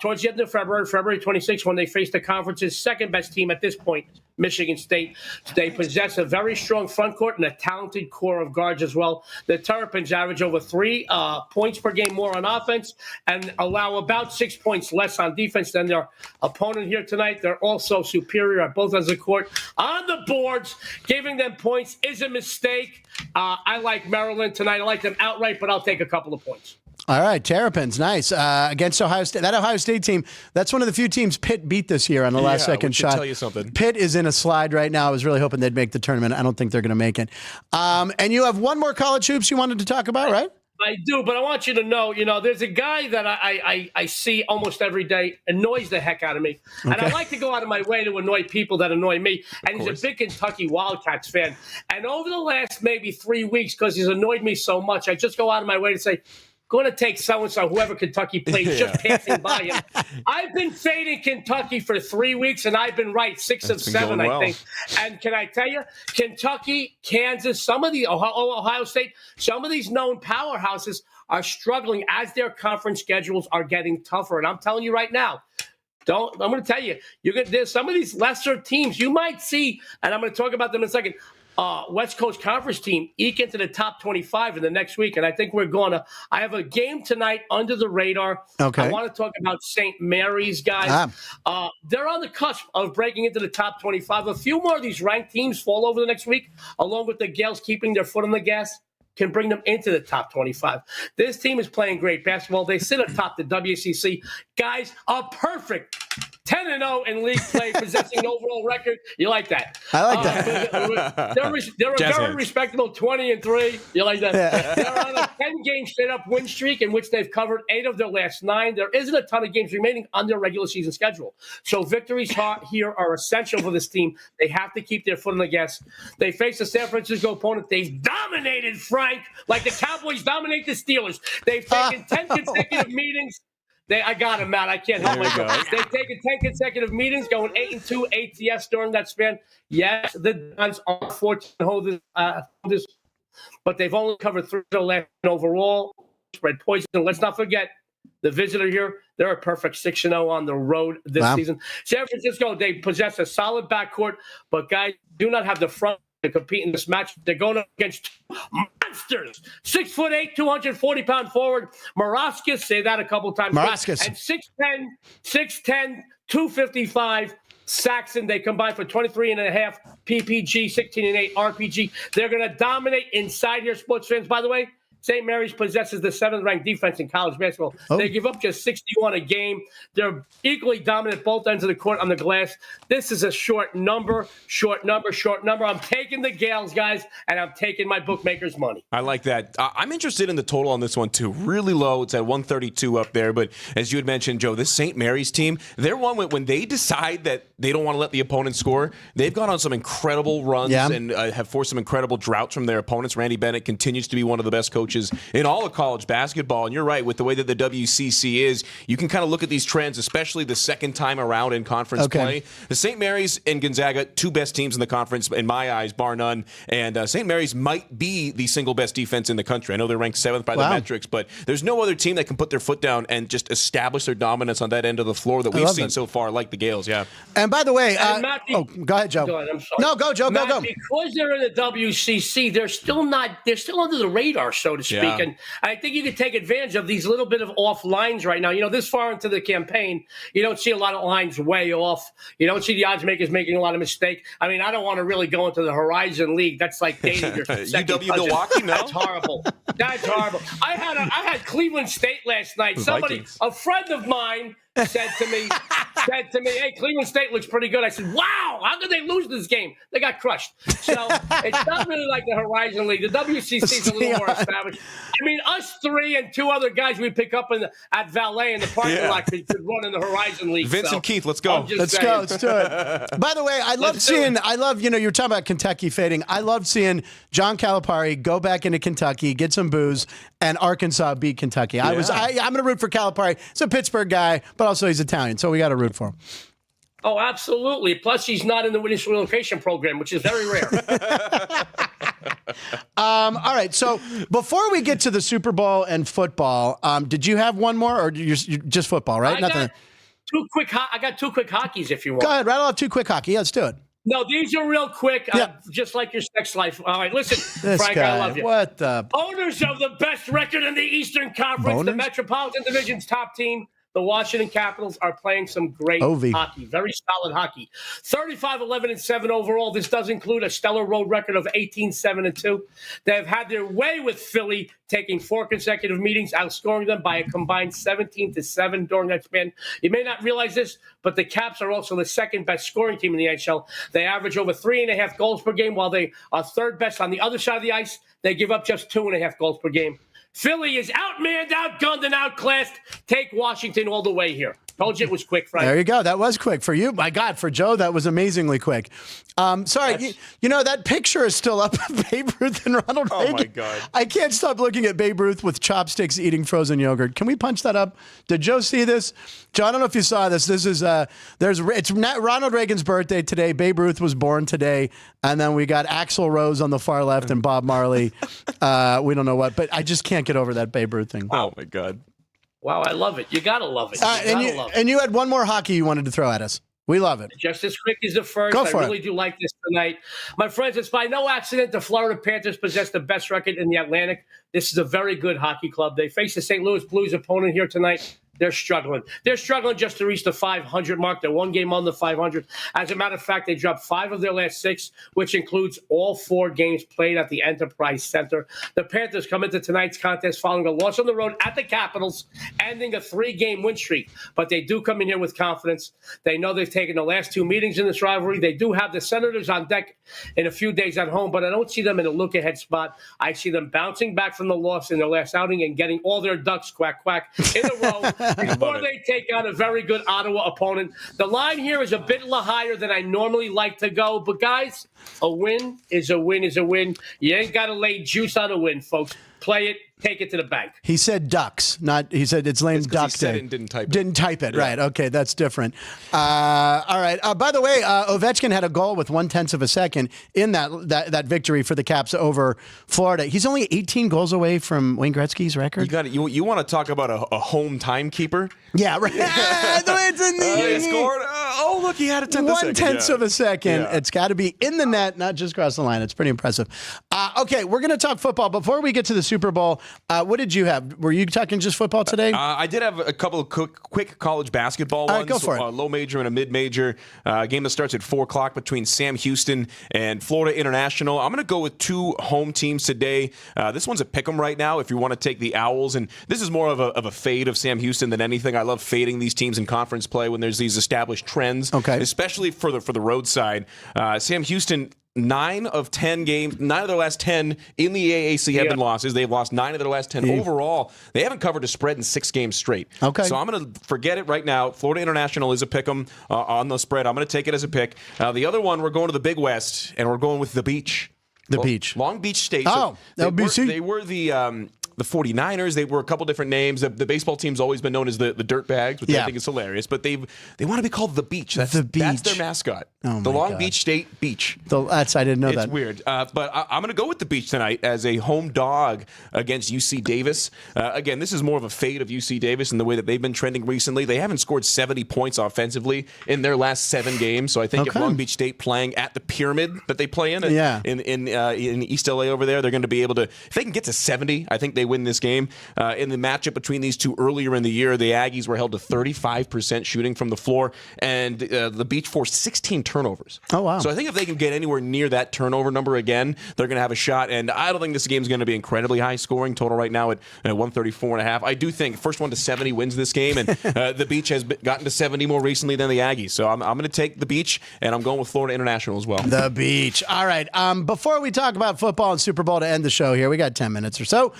towards the end of February 26th, when they face the conference's second best team at this point, Michigan State. They possess a very strong front court and a talented core of guards as well. The Terrapins average over 3 points per game more on offense and allow about 6 points less on defense than their opponent here tonight. They're also superior at both ends of the court. On the boards, giving them points is a mistake. I like Maryland tonight. I like them outright, but I'll take a couple of points. All right, Terrapins, nice. Against Ohio State. That Ohio State team, that's one of the few teams Pitt beat this year on the last second shot. Tell you something. Pitt is in a slide right now. I was really hoping they'd make the tournament. I don't think they're going to make it. And you have one more college hoops you wanted to talk about, right? I do, but I want you to know, there's a guy that I see almost every day, annoys the heck out of me. And I like to go out of my way to annoy people that annoy me. And he's a big Kentucky Wildcats fan. And over the last maybe 3 weeks, because he's annoyed me so much, I just go out of my way to say, going to take so-and-so, whoever Kentucky plays, just passing by him. I've been fading Kentucky for 3 weeks, and I've been right 6 of 7, I think. And can I tell you, Kentucky, Kansas, some of the Ohio State, some of these known powerhouses are struggling as their conference schedules are getting tougher. And I'm telling you right now, I'm going to tell you, there's some of these lesser teams you might see, and I'm going to talk about them in a second. West Coast Conference team eke into the top 25 in the next week. And I think I have a game tonight under the radar. Okay. I want to talk about St. Mary's, guys. They're on the cusp of breaking into the top 25. A few more of these ranked teams fall over the next week, along with the Gales keeping their foot on the gas, can bring them into the top 25. This team is playing great basketball. They sit atop the WCC. Guys, a perfect 10-0 in league play, possessing an overall record. You like that? I like that. They're a very respectable 20-3. You like that? Yeah. They're on a 10-game straight-up win streak in which they've covered 8 of their last 9. There isn't a ton of games remaining on their regular season schedule. So victories here are essential for this team. They have to keep their foot on the gas. They face a San Francisco opponent. They've dominated, Frank, like the Cowboys dominate the Steelers. They've taken 10 consecutive meetings. I got him, Matt. I can't help myself. They've taken 10 consecutive meetings, going 8-2 ATS during that span. Yes, the Dons are fortunate to hold this, but they've only covered 3 of their last overall. Spread poison. Let's not forget the visitor here. They're a perfect 6-0 on the road this season. San Francisco, they possess a solid backcourt, but guys do not have the front to compete in this match. They're going up against monsters. 6'8", 240-pound forward Maraskis. Say that a couple times. Maraskis. And 6'10", 255 Saxon. They combine for 23.5 PPG, 16.8 RPG. They're going to dominate inside here, sports fans. By the way, St. Mary's possesses the 7th-ranked defense in college basketball. They give up just 61 a game. They're equally dominant both ends of the court on the glass. This is a short number. I'm taking the Gales, guys, and I'm taking my bookmaker's money. I like that. I'm interested in the total on this one, too. Really low. It's at 132 up there. But as you had mentioned, Joe, this St. Mary's team, they're one when they decide that they don't want to let the opponent score, they've gone on some incredible runs and have forced some incredible droughts from their opponents. Randy Bennett continues to be one of the best coaches in all of college basketball. And you're right, with the way that the WCC is, you can kind of look at these trends, especially the second time around in conference play. The St. Mary's and Gonzaga, 2 best teams in the conference, in my eyes, bar none. And St. Mary's might be the single best defense in the country. I know they're ranked 7th by the metrics, but there's no other team that can put their foot down and just establish their dominance on that end of the floor that we've seen so far, like the Gales. Yeah. And by the way, go ahead, Joe. Go ahead, I'm sorry. No, go, Joe. Matt, go. Because they're in the WCC, they're still under the radar, so to speak. Yeah. And I think you can take advantage of these little bit of off lines right now. This far into the campaign, you don't see a lot of lines way off. You don't see the odds makers making a lot of mistakes. I mean, I don't want to really go into the Horizon League. That's like dating your second cousin. Milwaukee, no? That's horrible. That's horrible. I had Cleveland State last night. A friend of mine said to me, hey, Cleveland State looks pretty good. I said, wow, how could they lose this game? They got crushed. So it's not really like the Horizon League. The WCC is a little more established. I mean, us 3 and 2 other guys we pick up at Valet in the parking lot could run in the Horizon League. Vincent Keith, let's go. Let's do it. By the way, I love, you were talking about Kentucky fading. I love seeing John Calipari go back into Kentucky, get some booze, and Arkansas beat Kentucky. I'm going to root for Calipari. He's a Pittsburgh guy, but also he's Italian, so we got to root for him. Oh, absolutely. Plus, he's not in the Winning Relocation program, which is very rare. All right. So before we get to the Super Bowl and football, did you have one more, or you're just football, right? I got two quick hockeys, if you want. Go ahead. Rattle off 2 quick hockey. Yeah, let's do it. No, these are real quick, just like your sex life. All right, listen, Frank, I love you. What the? Owners of the best record in the Eastern Conference, the Metropolitan Division's top team, the Washington Capitals, are playing some great hockey, very solid hockey. 35-11-7 overall. This does include a stellar road record of 18-7-2. They've had their way with Philly, taking 4 consecutive meetings, outscoring them by a combined 17-7 during that span. You may not realize this, but the Caps are also the 2nd best scoring team in the NHL. They average over 3.5 goals per game, while they are 3rd best on the other side of the ice. They give up just 2.5 goals per game. Philly is outmanned, outgunned, and outclassed. Take Washington all the way here. Told you it was quick, Frank. There you go. That was quick for you. My God, for Joe, that was amazingly quick. Sorry, you know, that picture is still up of Babe Ruth and Ronald Reagan. Oh, my God. I can't stop looking at Babe Ruth with chopsticks eating frozen yogurt. Can we punch that up? Did Joe see this? Joe, I don't know if you saw this. This is, it's Ronald Reagan's birthday today. Babe Ruth was born today. And then we got Axl Rose on the far left and Bob Marley. We don't know what, but I just can't get over that Babe Ruth thing. Oh, my God. Wow, I love it. You got to love it. And you had one more hockey you wanted to throw at us. We love it. Just as quick as the first. I really do like this tonight. My friends, it's by no accident the Florida Panthers possess the best record in the Atlantic. This is a very good hockey club. They face the St. Louis Blues opponent here tonight. They're struggling. They're struggling just to reach the 500 mark. They're one game on the 500. As a matter of fact, they dropped 5 of their last 6, which includes all 4 games played at the Enterprise Center. The Panthers come into tonight's contest following a loss on the road at the Capitals, ending a 3-game win streak. But they do come in here with confidence. They know they've taken the last 2 meetings in this rivalry. They do have the Senators on deck in a few days at home, but I don't see them in a look-ahead spot. I see them bouncing back from the loss in their last outing and getting all their ducks, quack, quack, in a row. Before they take on a very good Ottawa opponent. The line here is a bit higher than I normally like to go. But, guys, a win is a win is a win. You ain't got to lay juice on a win, folks. Play it. Take it to the bank. He said ducks, not he said it's lame duck he said day. it and didn't type it. Didn't type it, Yeah. right. Okay, that's different. All right. By the way, Ovechkin had a goal with 0.1 of a second in that victory for the Caps over Florida. He's only 18 goals away from Wayne Gretzky's record. You got it. You want to talk about a home timekeeper? Yeah, right. He scored. Oh, look, he had a 1/10 of a second. Yeah. It's got to be in the net, not just across the line. It's pretty impressive. Okay, we're going to talk football. Before we get to the Super Bowl, what did you have? Were you talking just football today? I did have a couple of quick college basketball ones. Go for it. A low major and a mid major. Game that starts at 4 o'clock between Sam Houston and Florida International. I'm going to go with 2 home teams today. This one's a pick'em right now if you want to take the Owls. And this is more of a fade of Sam Houston than anything. I love fading these teams in conference play when there's these established trends, especially for the road side. Sam Houston, 9 of 10 games, 9 of their last 10 in the AAC have been losses. They've lost 9 of their last 10 overall. They haven't covered a spread in 6 games straight. Okay. So I'm going to forget it right now. Florida International is a pick 'em on the spread. I'm going to take it as a pick. The other one, we're going to the Big West, and we're going with the Beach. Beach. Long Beach State. Oh, so they were the 49ers. They were a couple different names. The baseball team's always been known as the Dirtbags, which I think is hilarious. But they want to be called the Beach. That's their mascot. Oh, the Long Beach State Beach. I didn't know that. It's weird. But I'm going to go with the Beach tonight as a home dog against UC Davis. Again, this is more of a fade of UC Davis in the way that they've been trending recently. They haven't scored 70 points offensively in their last 7 games. So I think if Long Beach State playing at the Pyramid that they play in East LA over there, they're going to be able to, if they can get to 70, I think they win this game. In the matchup between these two earlier in the year, the Aggies were held to 35% shooting from the floor, and the Beach forced 16 turnovers. Oh, wow. So I think if they can get anywhere near that turnover number again, they're going to have a shot. And I don't think this game is going to be incredibly high scoring. Total right now at 134.5. I do think first one to 70 wins this game, and the Beach has gotten to 70 more recently than the Aggies. So I'm going to take the Beach, and I'm going with Florida International as well. The Beach. All right. Before we talk about football and Super Bowl to end the show here, we got 10 minutes or so.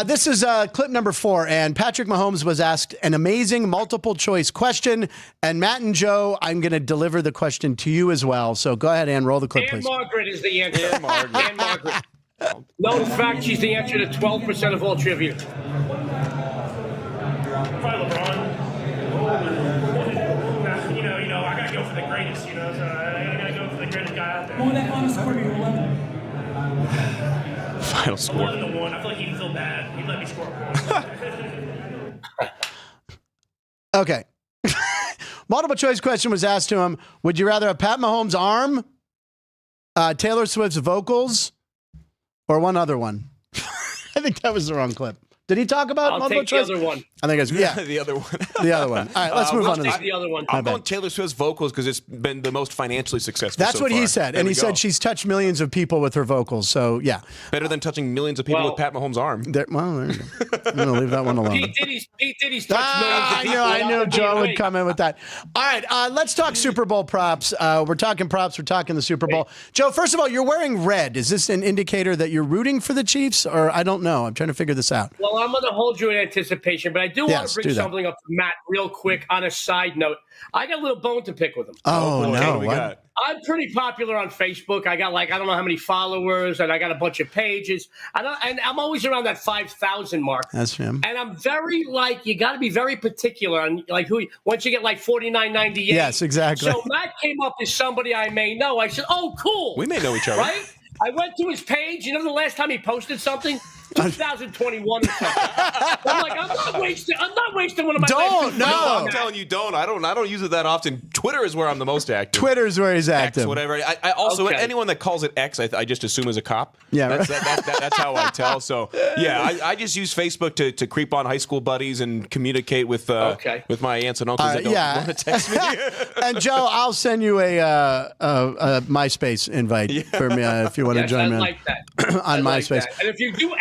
This is clip number 4, and Patrick Mahomes was asked an amazing multiple choice question. And Matt and Joe, I'm going to deliver the question to you as well. So go ahead and roll the clip, please. Margaret is the answer. Dan Margaret. Known fact, she's the answer to 12% of all trivia. Probably LeBron. You know, I gotta go for the greatest. So I gotta go for the greatest guy out there. What would that final score be? 11? Final score. 11-1. I feel like he'd feel bad. He'd let me score a point. Okay. Multiple choice question was asked to him. Would you rather have Pat Mahomes' arm, Taylor Swift's vocals, or one other one? I think that was the wrong clip. Did he talk about multiple choice? I'll take the other one. I think it's the other one. The other one. All right, let's move on to this. The other one. I'm going Taylor Swift's vocals because it's been the most financially successful. That's so what far. he said, There and we he go. said she's touched millions of people with her vocals. So yeah, better than touching millions of people with Pat Mahomes' arm. there you go. I'm gonna leave that one alone. Pete Diddy's touched millions of I people. knew Joe would come in with that. All right, let's talk Super Bowl props. We're talking props. We're talking the Super Bowl. Joe, first of all, you're wearing red. Is this an indicator that you're rooting for the Chiefs, or I don't know? I'm trying to figure this out. Well, I'm going to hold you in anticipation, but I do want to bring something up to Matt real quick on a side note. I got a little bone to pick with him. Oh, boy, no. what do we got? I'm pretty popular on Facebook. I got I don't know how many followers, and I got a bunch of pages. And I'm always around that 5,000 mark. That's him. And I'm very you got to be very particular on who. Once you get $49.98. Yes, exactly. So Matt came up as somebody I may know. I said, "Oh, cool. We may know each other, right?" I went to his page. You know, the last time he posted something, 2021 or something. I'm like, I'm not wasting one of my. Don't, no. I'm telling you, don't. I don't use it that often. Twitter is where I'm the most active. Twitter's where he's active. X, whatever. I also anyone that calls it X, I just assume is a cop. Yeah, that's how I tell. So yeah, I just use Facebook to creep on high school buddies and communicate with my aunts and uncles that don't want to text me. And Joe, I'll send you a MySpace invite for me if you want to join me. I like that. On MySpace. And if you do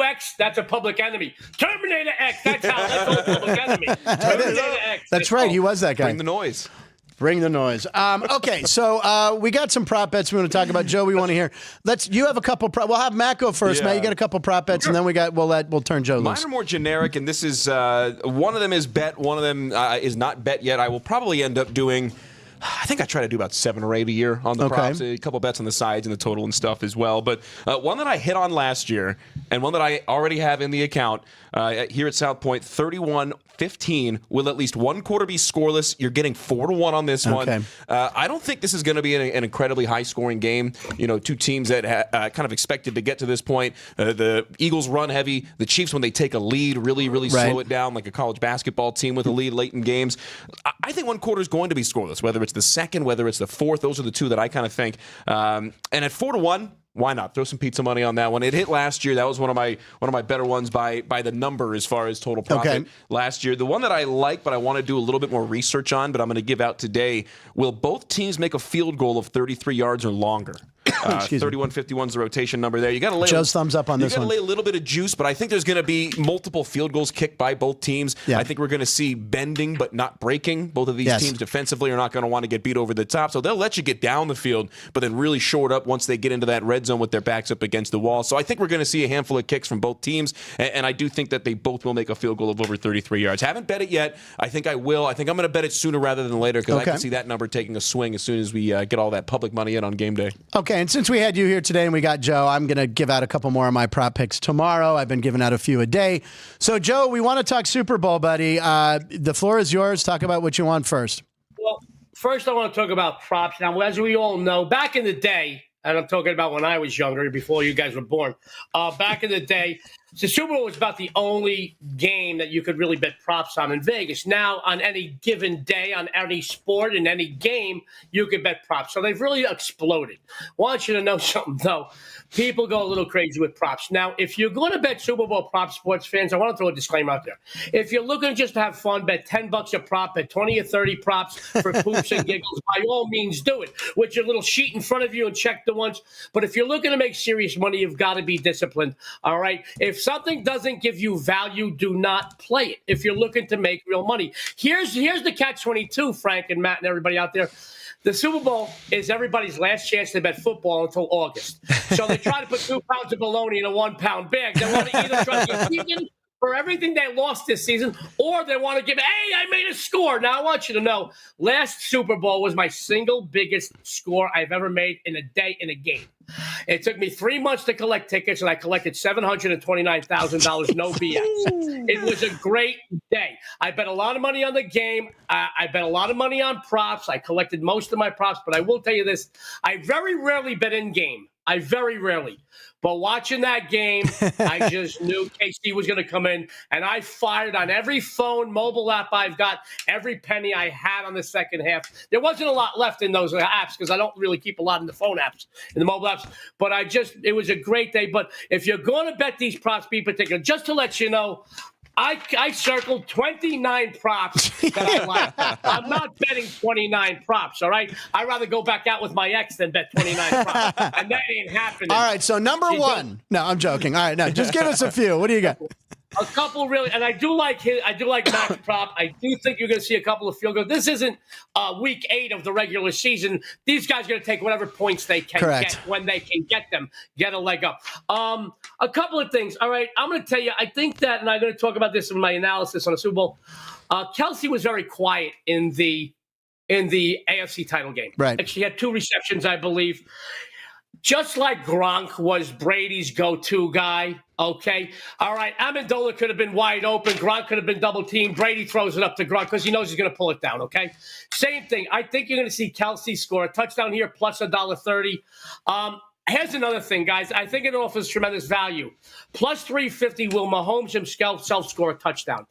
X, that's a public enemy. Terminator X, that's a public enemy. Terminator X. That's right. He was that guy. Bring the noise. Bring the noise. Okay, so we got some prop bets we want to talk about. Joe, we want to hear. You have a couple. We'll have Matt go first. Yeah. Matt, you got a couple prop bets, and then we'll turn Joe loose. Mine are more generic, and this is one of them is bet. One of them is not bet yet. I will probably end up doing. I think I try to do about 7 or 8 a year on the props, a couple bets on the sides and the total and stuff as well. But one that I hit on last year and one that I already have in the account here at South Point, 31-15, will at least one quarter be scoreless. You're getting 4-1 on this one. I don't think this is going to be an incredibly high-scoring game. You know, two teams that kind of expected to get to this point. The Eagles run heavy. The Chiefs, when they take a lead, really slow it down like a college basketball team with a lead late in games. I think one quarter is going to be scoreless, whether it's the second, whether it's the fourth. Those are the two that I kind of think. And at 4-1, why not throw some pizza money on that one? It hit last year. That was one of my better ones by the number as far as total profit last year. The one that I like, but I want to do a little bit more research on, but I'm going to give out today. Will both teams make a field goal of 33 yards or longer? 31-51 is the rotation number there. You got to lay Joe's thumbs up on this one. You got to lay a little bit of juice, but I think there's going to be multiple field goals kicked by both teams. Yeah. I think we're going to see bending but not breaking. Both of these teams defensively are not going to want to get beat over the top, so they'll let you get down the field, but then really short up once they get into that red zone with their backs up against the wall. So I think we're going to see a handful of kicks from both teams, and I do think that they both will make a field goal of over 33 yards. Haven't bet it yet. I think I will. I think I'm going to bet it sooner rather than later because I can see that number taking a swing as soon as we get all that public money in on game day. Okay, and since we had you here today and we got Joe, I'm going to give out a couple more of my prop picks tomorrow. I've been giving out a few a day. So, Joe, we want to talk Super Bowl, buddy. The floor is yours. Talk about what you want first. Well, first I want to talk about props. Now, as we all know, back in the day, and I'm talking about when I was younger, before you guys were born, back in the day, the Super Bowl was about the only game that you could really bet props on in Vegas. Now, on any given day, on any sport, in any game, you could bet props. So they've really exploded. Want you to know something, though. People go a little crazy with props. Now, if you're going to bet Super Bowl props, sports fans, I want to throw a disclaimer out there. If you're looking just to have fun, bet $10 a prop, bet 20 or 30 props for poops and giggles, by all means do it with your little sheet in front of you and check the ones. But if you're looking to make serious money, you've got to be disciplined, all right? If something doesn't give you value, do not play it if you're looking to make real money. Here's the catch-22, Frank and Matt and everybody out there. The Super Bowl is everybody's last chance to bet football until August. So they try to put 2 pounds of bologna in a 1 pound bag. They want to either try to get even for everything they lost this season, or they want to give, hey, I made a score. Now, I want you to know, last Super Bowl was my single biggest score I've ever made in a day in a game. It took me 3 months to collect tickets, and I collected $729,000, no BS. It was a great day. I bet a lot of money on the game. I bet a lot of money on props. I collected most of my props, but I will tell you this. I very rarely bet in-game. I very rarely. But watching that game, I just knew KC was going to come in, and I fired on every phone, mobile app I've got, every penny I had on the second half. There wasn't a lot left in those apps because I don't really keep a lot in the phone apps, in the mobile apps. But it was a great day. But if you're going to bet these props, be particular. Just to let you know, I circled 29 props that I like. I'm not betting 29 props, all right? I'd rather go back out with my ex than bet 29 props. And that ain't happening. All right, so number one. No, I'm joking. All right, no, just give us a few. What do you got? A couple really, and I do like Max prop. I do think you're going to see a couple of field goals. This isn't week 8 of the regular season. These guys are going to take whatever points they can get when they can get them, get a leg up. A couple of things. All right, I'm going to tell you, I think that, and I'm going to talk about this in my analysis on the Super Bowl. Kelce was very quiet in the AFC title game. Right. And she had 2 receptions, I believe. Just like Gronk was Brady's go-to guy, okay? All right, Amendola could have been wide open. Gronk could have been double-teamed. Brady throws it up to Gronk because he knows he's going to pull it down, okay? Same thing. I think you're going to see Kelce score a touchdown here, plus $1.30. Here's another thing, guys. I think it offers tremendous value. Plus 350, will Mahomes himself score a touchdown?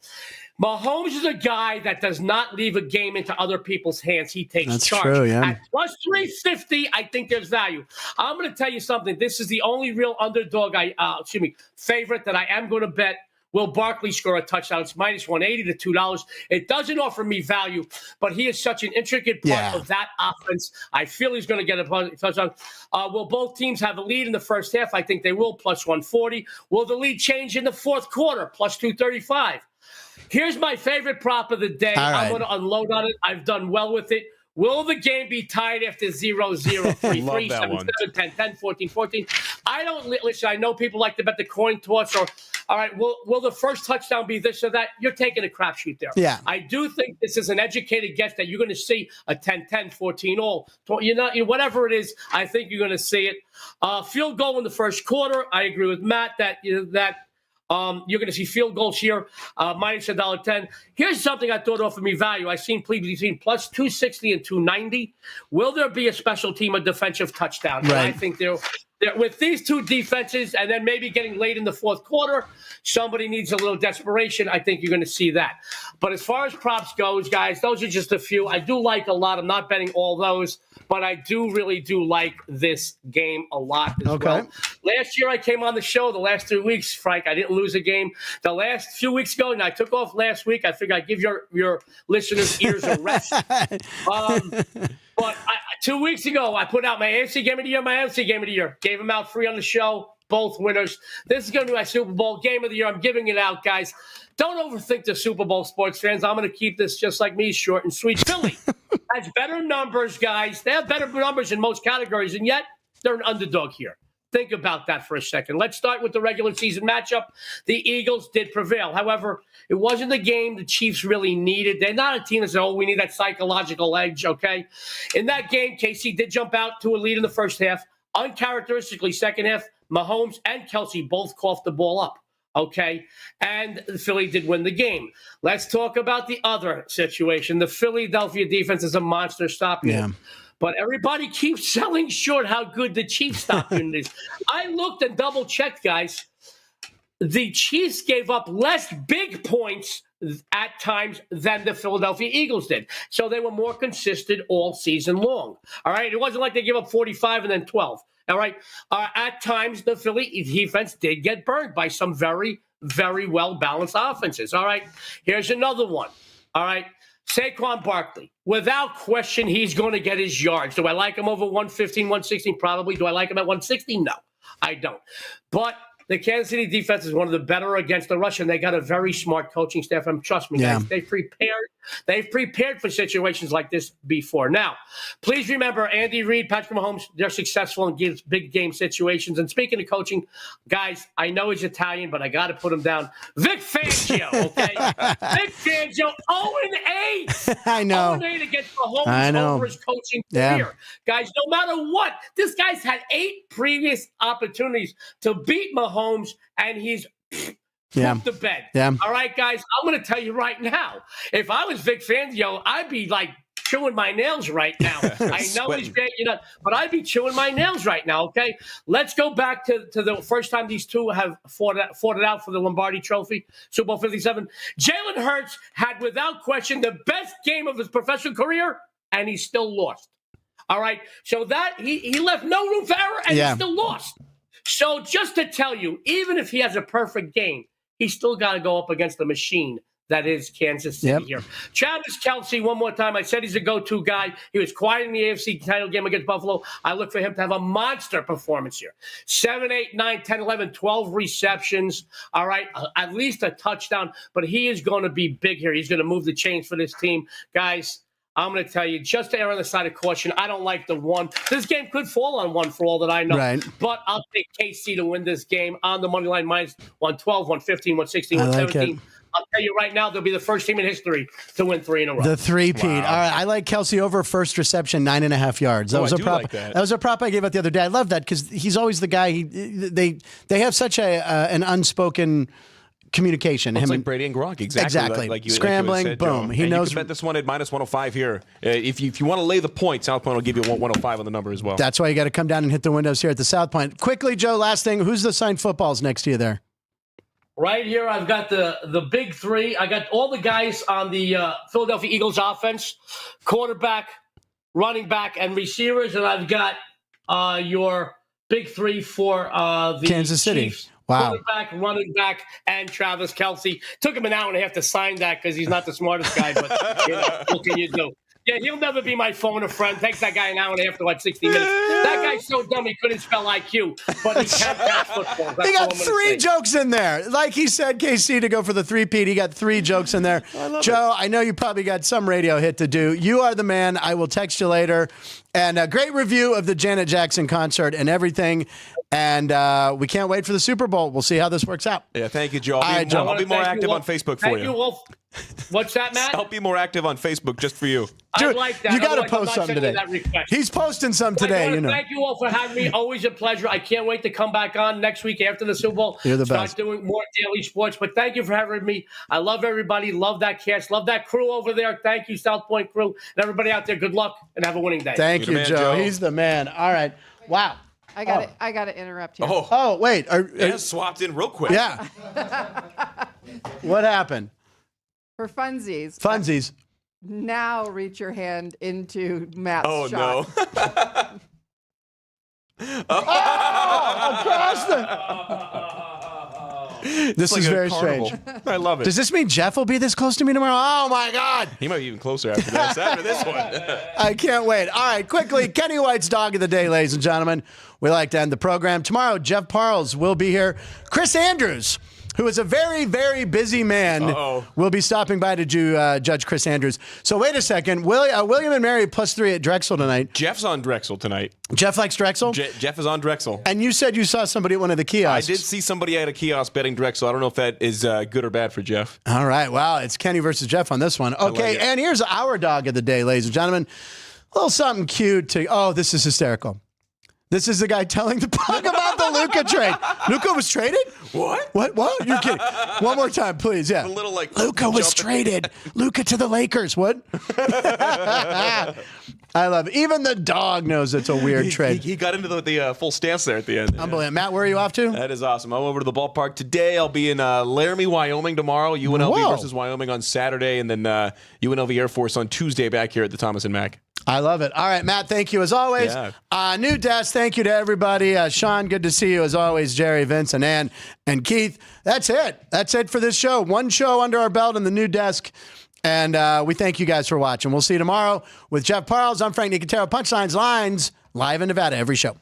Mahomes is a guy that does not leave a game into other people's hands. He takes charge. True, yeah. At plus 350, I think there's value. I'm going to tell you something. This is the only real underdog, favorite that I am going to bet. Will Barkley score a touchdown? It's minus 180 to $2. It doesn't offer me value, but he is such an intricate part of that offense. I feel he's going to get a touchdown. Will both teams have a lead in the first half? I think they will, plus 140. Will the lead change in the fourth quarter? Plus 235. Here's my favorite prop of the day. I'm going to unload on it. I've done well with it. Will the game be tied after 0-0, 3-3, 7-7, 10-10, 14-14? I don't listen. I know people like to bet the coin toss or, all right, will the first touchdown be this or that? You're taking a crapshoot there. Yeah. I do think this is an educated guess that you're going to see a 10-10, 14-all. Whatever it is, I think you're going to see it. Field goal in the first quarter. I agree with Matt that you're going to see field goals here, minus $1.10. Here's something I thought offered me value. I've seen between plus 260 and 290. Will there be a special team, a defensive touchdown? Right. And I think they're with these 2 defenses and then maybe getting late in the fourth quarter, somebody needs a little desperation. I think you're going to see that. But as far as props goes, guys, those are just a few. I do like a lot. I'm not betting all those, but I really do like this game a lot as well. Last year I came on the show, the last 3 weeks, Frank, I didn't lose a game. The last few weeks ago, and I took off last week, I figured I'd give your listeners' ears a rest. But 2 weeks ago, I put out my AFC Game of the Year, my NFC Game of the Year. Gave them out free on the show, both winners. This is going to be my Super Bowl Game of the Year. I'm giving it out, guys. Don't overthink the Super Bowl, sports fans. I'm going to keep this just like me, short and sweet. Philly has better numbers, guys. They have better numbers in most categories, and yet they're an underdog here. Think about that for a second. Let's start with the regular season matchup. The Eagles did prevail. However, it wasn't the game the Chiefs really needed. They're not a team that said, we need that psychological edge, okay? In that game, KC did jump out to a lead in the first half. Uncharacteristically, second half, Mahomes and Kelce both coughed the ball up, okay? And Philly did win the game. Let's talk about the other situation. The Philadelphia defense is a monster stopping them. But everybody keeps selling short how good the Chiefs stop unit is. I looked and double-checked, guys. The Chiefs gave up less big points at times than the Philadelphia Eagles did. So they were more consistent all season long. All right? It wasn't like they gave up 45 and then 12. All right? At times, the Philly defense did get burned by some very, very well-balanced offenses. All right? Here's another one. All right? Saquon Barkley, without question, he's going to get his yards. Do I like him over 115, 116? Probably. Do I like him at 160? No, I don't. But the Kansas City defense is one of the better against the rush, and they got a very smart coaching staff. And trust me, guys, they've prepared for situations like this before. Now, please remember, Andy Reid, Patrick Mahomes, they're successful in big game situations. And speaking of coaching, guys, I know he's Italian, but I got to put him down. Vic Fangio, okay? Vic Fangio, 0-8. I know. 0-8 against Mahomes over his coaching career. Guys, no matter what, this guy's had 8 previous opportunities to beat Mahomes, and he's pooped the bed. All right, guys, I'm going to tell you right now, if I was Vic Fangio, I'd be like chewing my nails right now. I know he's great, but I'd be chewing my nails right now, okay? Let's go back to the first time these two have fought it out for the Lombardi Trophy, Super Bowl 57. Jalen Hurts had, without question, the best game of his professional career, and he still lost. All right? So that he left no room for error, and he still lost. So just to tell you, even if he has a perfect game, he's still got to go up against the machine that is Kansas City here. Travis Kelce, one more time. I said he's a go-to guy. He was quiet in the AFC title game against Buffalo. I look for him to have a monster performance here. 7, 8, 9, 10, 11, 12 receptions. All right, at least a touchdown. But he is going to be big here. He's going to move the chains for this team. Guys, I'm going to tell you, just to err on the side of caution, I don't like the one. This game could fall on one for all that I know. Right. But I'll take KC to win this game on the money line, minus 112, 115, 116, I like 117. I'll tell you right now, they'll be the first team in history to win 3 in a row. The three-peat. Wow. All right, I like Kelce over first reception, 9.5 yards. That was a prop. Like that was a prop I gave out the other day. I love that because he's always the guy. They have such an unspoken communication. Well, it's like Brady and Gronk, exactly. Like you, scrambling, like you boom. Joe. He and knows. You can bet this one at minus 105 here. If you want to lay the point, South Point will give you 105 on the number as well. That's why you got to come down and hit the windows here at the South Point. Quickly, Joe. Last thing. Who's the signed footballs next to you there? Right here, I've got the big three. I got all the guys on the Philadelphia Eagles offense, quarterback, running back, and receivers. And I've got your big three for the Kansas City. Chiefs. Wow. Quarterback, running back, and Travis Kelce. Took him an hour and a half to sign that because he's not the smartest guy, but what can you do? Yeah, he'll never be my phone a friend. Takes that guy an hour and a half to watch 60 minutes. That guy's so dumb he couldn't spell IQ, but he can't catch football. He got 3 jokes in there. Like he said, KC to go for the three-peat. He got 3 jokes in there. Joe, I know you probably got some radio hit to do. You are the man. I will text you later. And a great review of the Janet Jackson concert and everything. And we can't wait for the Super Bowl. We'll see how this works out. Yeah, thank you, Joe. I'll be more active on Facebook for you. Thank you, Wolf. What's that, Matt? I'll be more active on Facebook just for you. Dude, I like that. You got to post something today. He's posting some today. Thank you all for having me. Always a pleasure. I can't wait to come back on next week after the Super Bowl. You're the Start best. doing more daily sports. But thank you for having me. I love everybody. Love that cast. Love that crew over there. Thank you, South Point crew. And everybody out there, good luck and have a winning day. Thank you, Joe. He's the man. All right. Wow. I got to interrupt here. Oh, wait. Swapped in real quick. Yeah. What happened? For funsies. Funsies. Now reach your hand into Matt's shot. No. Across This is very strange. I love it. Does this mean Jeff will be this close to me tomorrow? Oh, my God. He might be even closer after this one. I can't wait. All right, quickly, Kenny White's Dog of the Day, ladies and gentlemen. We like to end the program. Tomorrow, Jeff Parles will be here. Chris Andrews, who is a very, very busy man, will be stopping by to judge Chris Andrews. So wait a second. William and Mary +3 at Drexel tonight. Jeff's on Drexel tonight. Jeff likes Drexel? Jeff is on Drexel. And you said you saw somebody at one of the kiosks. I did see somebody at a kiosk betting Drexel. I don't know if that is good or bad for Jeff. All right. Well, it's Kenny versus Jeff on this one. Okay, and here's our Dog of the Day, ladies and gentlemen. A little something cute to... Oh, this is hysterical. This is the guy telling the pug about the Luka trade. Luka was traded? What? What? You're kidding. One more time, please. Yeah. A little like Luka was traded. Luka to the Lakers. What? I love it. Even the dog knows it's a weird trade. He got into the full stance there at the end. Unbelievable. Matt, where are you off to? That is awesome. I'm over to the ballpark today. I'll be in Laramie, Wyoming tomorrow. UNLV versus Wyoming on Saturday, and then UNLV Air Force on Tuesday back here at the Thomas and Mack. I love it. All right, Matt, thank you as always. Yeah. New desk, thank you to everybody. Sean, good to see you as always. Jerry, Vince, and Ann, and Keith. That's it. That's it for this show. One show under our belt in the new desk. And we thank you guys for watching. We'll see you tomorrow with Jeff Parles. I'm Frank Nicotero. Punchlines, Lines, live in Nevada every show.